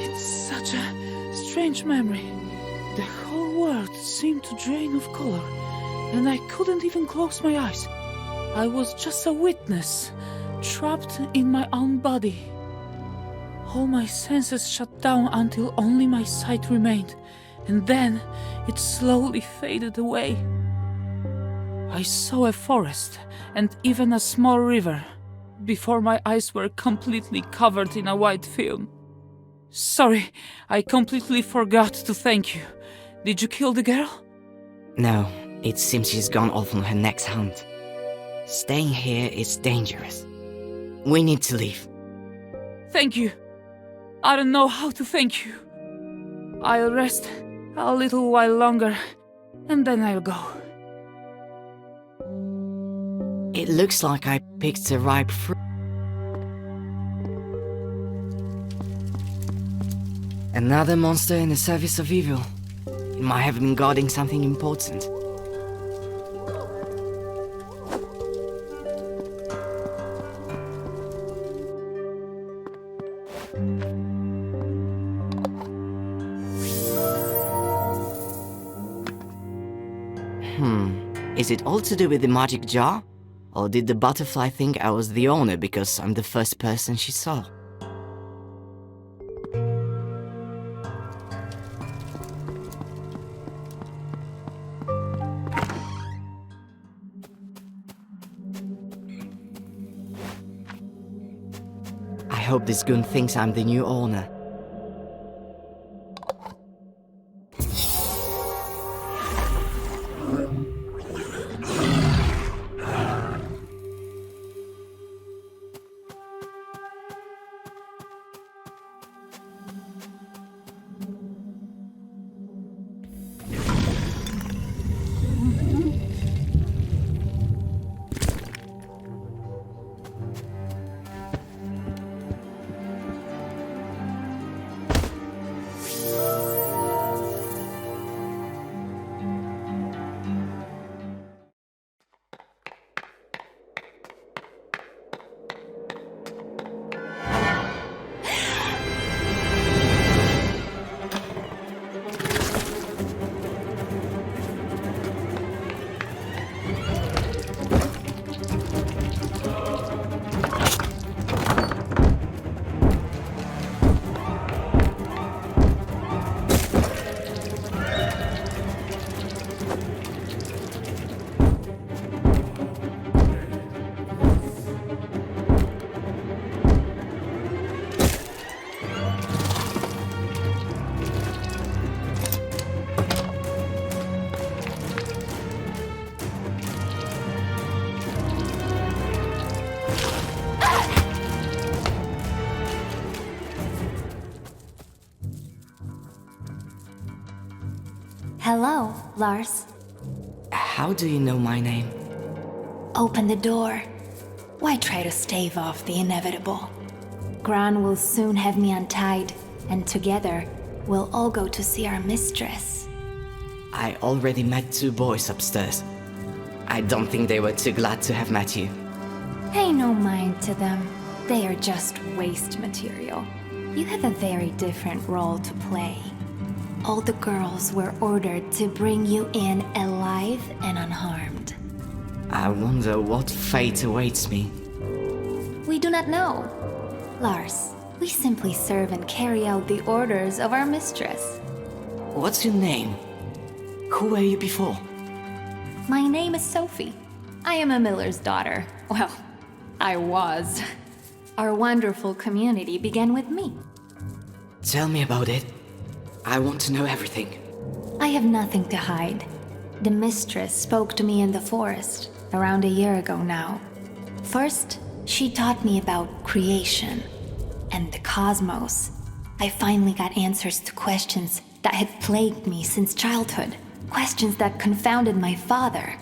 it's such a strange memory. The whole world seemed to drain of color, and I couldn't even close my eyes. I was just a witness, trapped in my own body. All my senses shut down until only my sight remained, and then it slowly faded away. I saw a forest and even a small river before my eyes were completely covered in a white film. Sorry, I completely forgot to thank you. Did you kill the girl?
No, it seems she's gone off on her next hunt. Staying here is dangerous. We need to leave.
Thank you. I don't know how to thank you. I'll rest a little while longer, and then I'll go.
It looks like I picked a ripe fruit. Another monster in the service of evil. It might have been guarding something important. Is it all to do with the magic jar? Or did the butterfly think I was the owner because I'm the first person she saw? I hope this goon thinks I'm the new owner.
Hello, Lars.
How do you know my name?
Open the door. Why try to stave off the inevitable? Gran will soon have me untied, and together we'll all go to see our mistress.
I already met 2 boys upstairs. I don't think they were too glad to have met you.
Pay no mind to them. They are just waste material. You have a very different role to play. All the girls were ordered to bring you in alive and unharmed.
I wonder what fate awaits me.
We do not know. Lars, we simply serve and carry out the orders of our mistress.
What's your name? Who were you before?
My name is Sophie. I am a miller's daughter. Well, I was. Our wonderful community began with me.
Tell me about it. I want to know everything.
I have nothing to hide. The mistress spoke to me in the forest around a year ago now. First, she taught me about creation and the cosmos. I finally got answers to questions that had plagued me since childhood. Questions that confounded my father.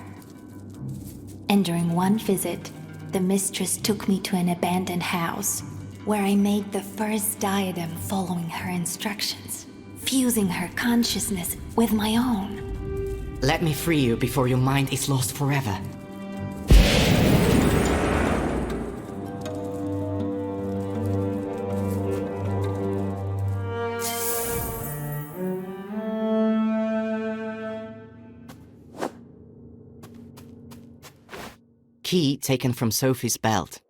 And during one visit, the mistress took me to an abandoned house where I made the first diadem following her instructions, fusing her consciousness with my own.
Let me free you before your mind is lost forever. Key taken from Sophie's belt.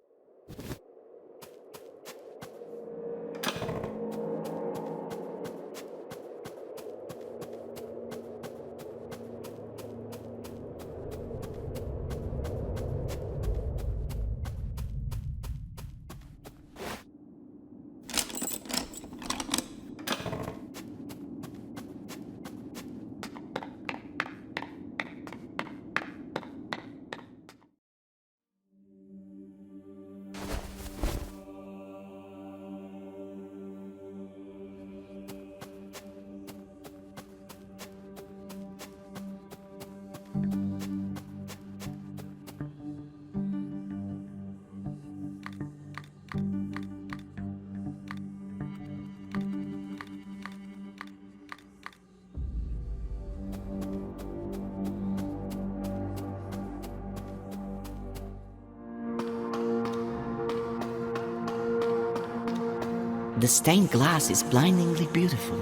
The stained glass is blindingly beautiful.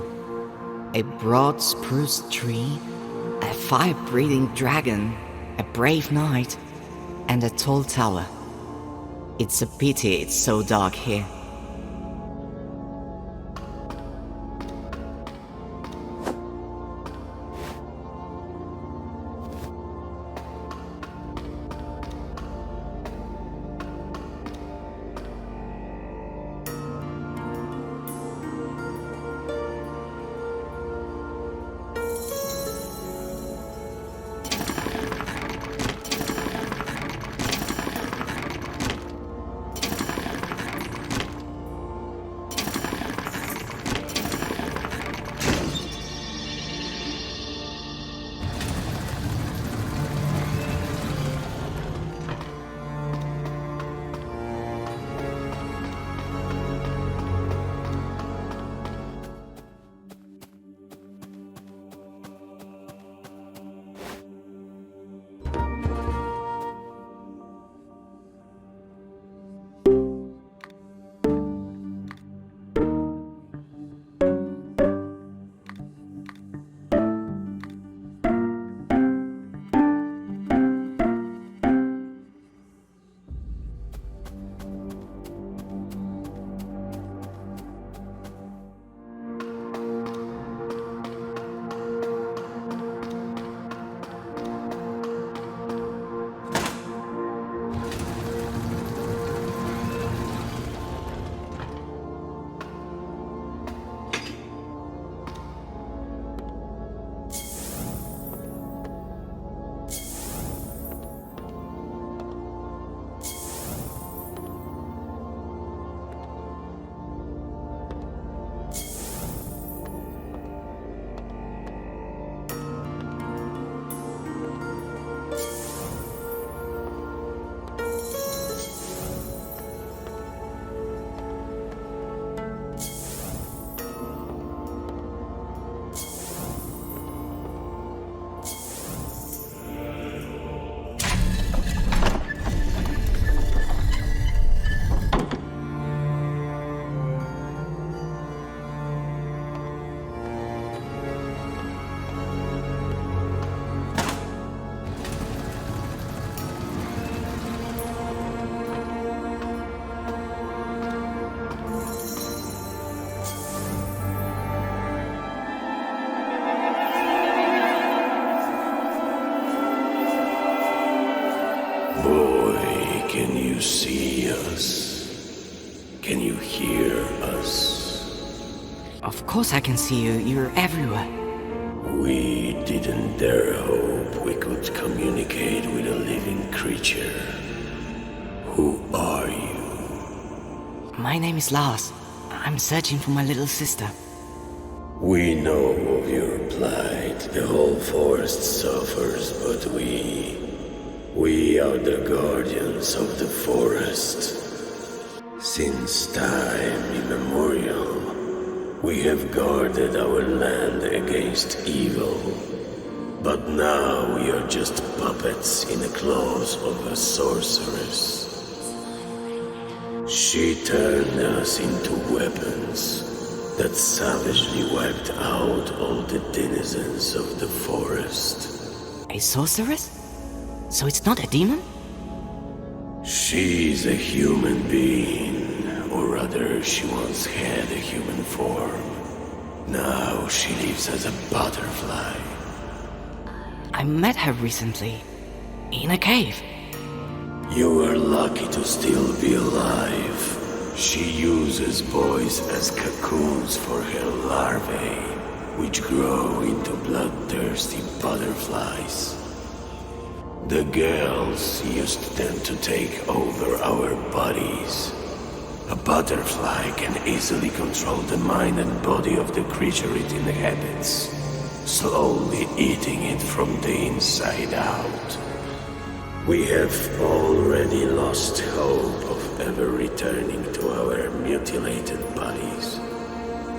A broad spruce tree, a fire-breathing dragon, a brave knight, and a tall tower. It's a pity it's so dark here.
Can you see us? Can you hear us?
Of course I can see you. You're everywhere.
We didn't dare hope we could communicate with a living creature. Who are you?
My name is Lars. I'm searching for my little sister.
We know of your plight. The whole forest suffers, but we are the guardians of the forest. Since time immemorial, we have guarded our land against evil. But now we are just puppets in the claws of a sorceress. She turned us into weapons that savagely wiped out all the denizens of the forest.
A sorceress? So it's not a demon?
She's a human being, or rather, she once had a human form. Now she lives as a butterfly.
I met her recently, in a cave.
You are lucky to still be alive. She uses boys as cocoons for her larvae, which grow into bloodthirsty butterflies. The girls used them to take over our bodies. A butterfly can easily control the mind and body of the creature it inhabits, slowly eating it from the inside out. We have already lost hope of ever returning to our mutilated bodies.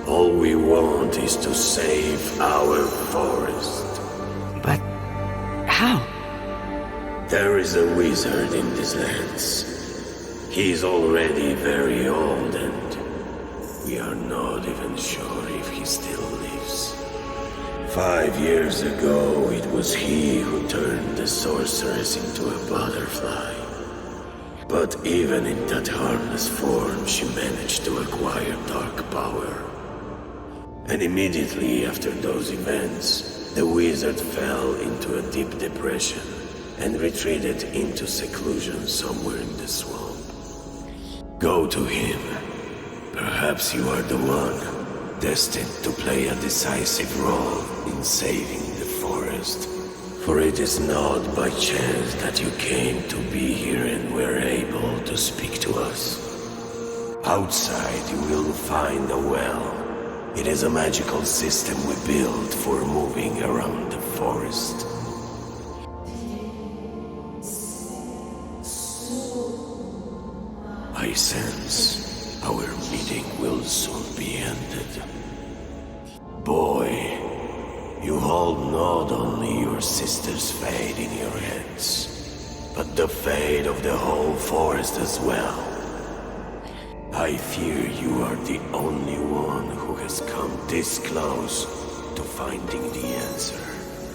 All we want is to save our forest.
But how?
There is a wizard in these lands. He is already very old and we are
not even sure if he still lives. 5 years ago, it was he who turned the sorceress into a butterfly. But even in that harmless form, she managed to acquire dark power. And immediately after those events, the wizard fell into a deep depression and retreated into seclusion somewhere in the swamp. Go to him. Perhaps you are the one destined to play a decisive role in saving the forest. For it is not by chance that you came to be here and were able to speak to us. Outside you will find a well. It is a magical system we built for moving around the forest. I sense our meeting will soon be ended. Boy, you hold not only your sister's fate in your hands, but the fate of the whole forest as well. I fear you are the only one who has come this close to finding the answer.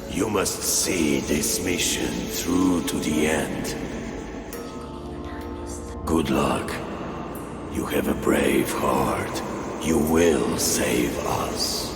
You must see this mission through to the end. Good luck. You have a brave heart. You will save us.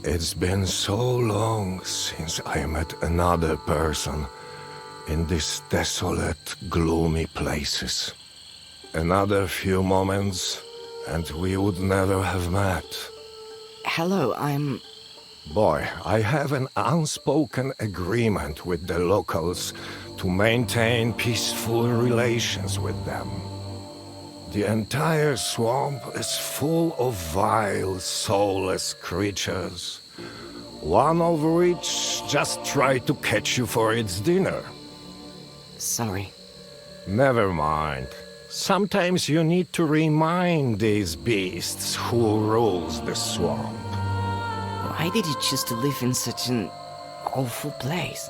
It's been so long since I met another person in these desolate, gloomy places. Another few moments, and we would never have met.
Hello, I'm...
Boy, I have an unspoken agreement with the locals to maintain peaceful relations with them. The entire swamp is full of vile, soulless creatures, one of which just tried to catch you for its dinner.
Sorry.
Never mind. Sometimes you need to remind these beasts who rules the swamp.
Why did you choose to live in such an awful place?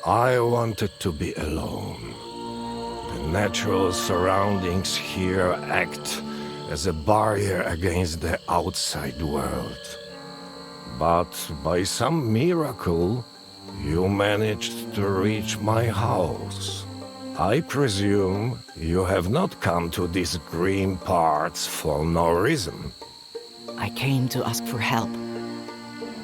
I wanted to be alone. The natural surroundings here act as a barrier against the outside world. But by some miracle, you managed to reach my house. I presume you have not come to these grim parts for no reason.
I came to ask for help.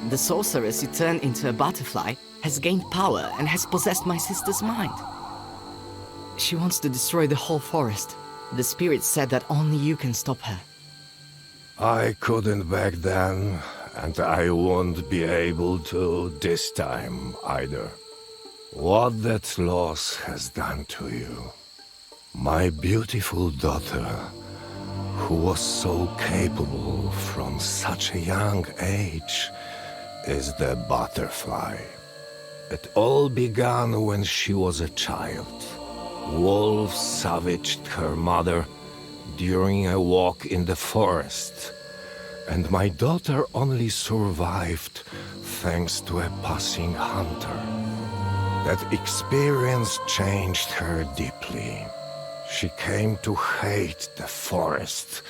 The sorceress you turned into a butterfly has gained power and has possessed my sister's mind. She wants to destroy the whole forest. The spirit said that only you can stop her.
I couldn't back then, and I won't be able to this time either. What that loss has done to you. My beautiful daughter, who was so capable from such a young age, is the butterfly. It all began when she was a child. Wolves savaged her mother during a walk in the forest, and my daughter only survived thanks to a passing hunter. That experience changed her deeply. She came to hate the forest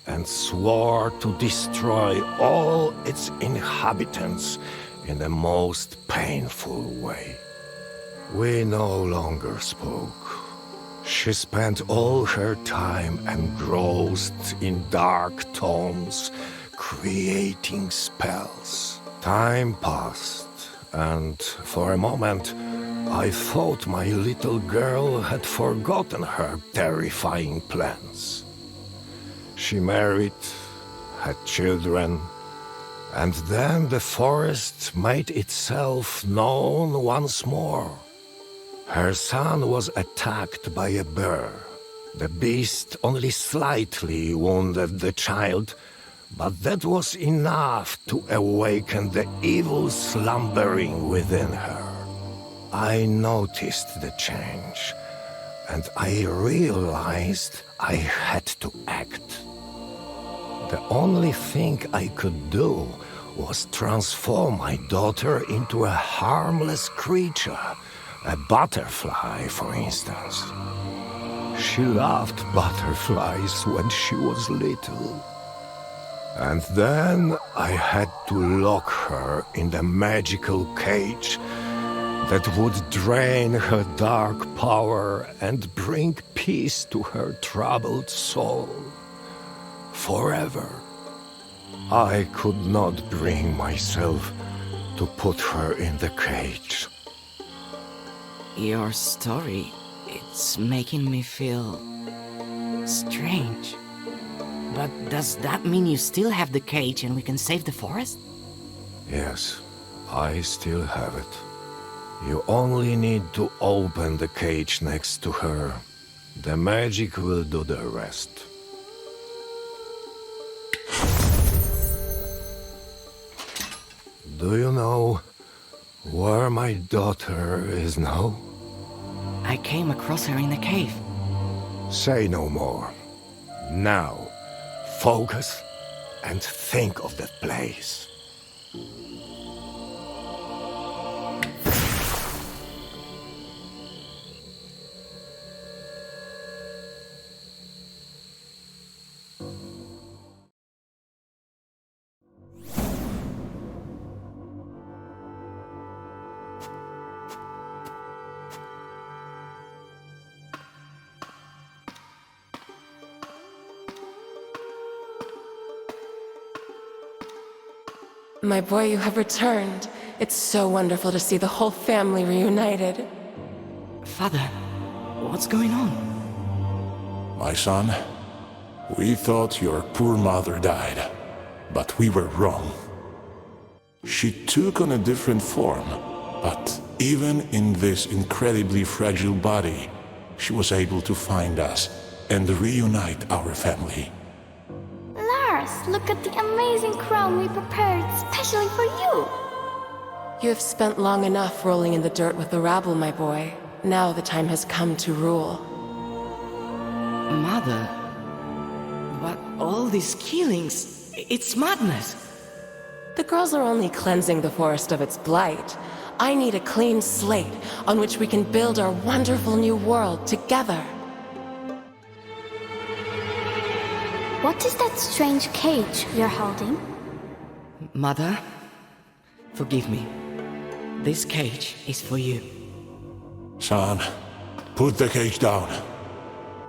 and swore to destroy all its inhabitants in the most painful way. We no longer spoke. She spent all her time engrossed in dark tomes, creating spells. Time passed, and for a moment, I thought my little girl had forgotten her terrifying plans. She married, had children, and then the forest made itself known once more. Her son was attacked by a bear. The beast only slightly wounded the child, but that was enough to awaken the evil slumbering within her. I noticed the change, and I realized I had to act. The only thing I could do was transform my daughter into a harmless creature, A butterfly, for instance. She loved butterflies when she was little. And then I had to lock her in the magical cage that would drain her dark power and bring peace to her troubled soul. Forever. I could not bring myself to put her in the cage.
Your story, it's making me feel strange. But does that mean you still have the cage and we can save the forest?
Yes, I still have it. You only need to open the cage next to her. The magic will do the rest. Do you know where my daughter is now?
I came across her in the cave.
Say no more. Now, focus and think of that place.
My boy, you have returned. It's so wonderful to see the whole family reunited.
Father, what's going on?
My son, we thought your poor mother died, but we were wrong. She took on a different form, but even in this incredibly fragile body, she was able to find us and reunite our family.
Lars, look at the amazing crown we prepared especially for you.
You have spent long enough rolling in the dirt with the rabble, my boy. Now the time has come to rule.
Mother, but all these killings, it's madness.
The girls are only cleansing the forest of its blight. I need a clean slate on which we can build our wonderful new world together.
What is that strange cage you're holding?
Mother, forgive me. This cage is for you.
Son, put the cage down.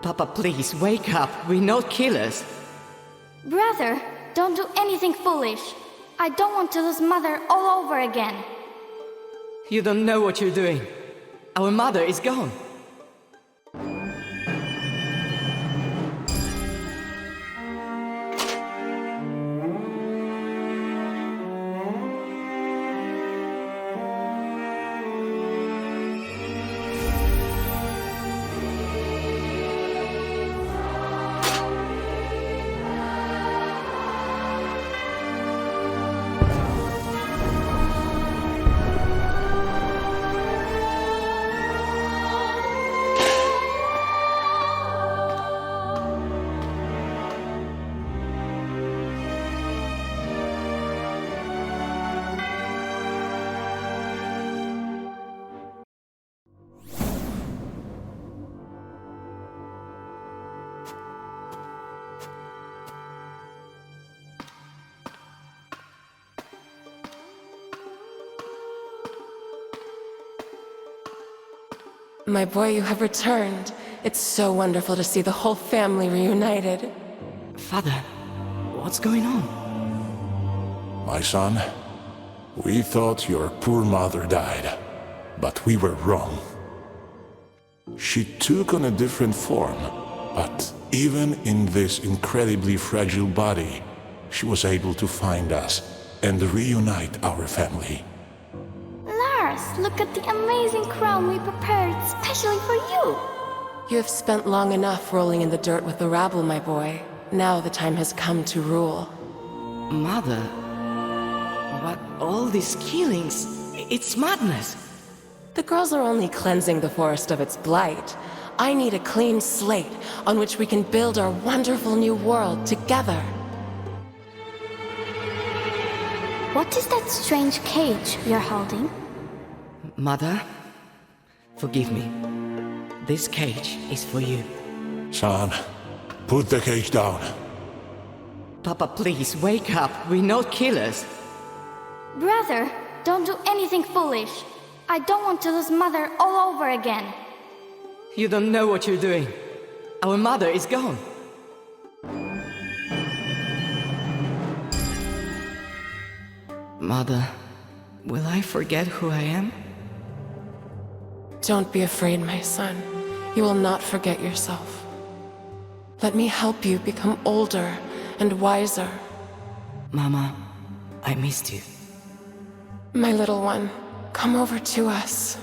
Papa, please, wake up. We're not killers.
Brother, don't do anything foolish. I don't want to lose Mother all over again.
You don't know what you're doing. Our mother is gone.
My boy, you have returned. It's so wonderful to see the whole family reunited.
Father, what's going on?
My son, we thought your poor mother died, but we were wrong. She took on a different form, but even in this incredibly fragile body, she was able to find us and reunite our family.
Lars, look at the amazing crown we prepared especially for you.
You have spent long enough rolling in the dirt with the rabble, my boy. Now the time has come to rule.
Mother, but all these killings, it's madness.
The girls are only cleansing the forest of its blight. I need a clean slate on which we can build our wonderful new world together.
What is that strange cage you're holding?
Mother, Forgive me. This cage is for you.
Son, put the cage down.
Papa, please, wake up. We're not killers.
Brother, don't do anything foolish. I don't want to lose Mother all over again.
You don't know what you're doing. Our mother is gone. Mother, will I forget who I am?
Don't be afraid, my son. You will not forget yourself. Let me help you become older and wiser.
Mama, I missed you.
My little one, come over to us.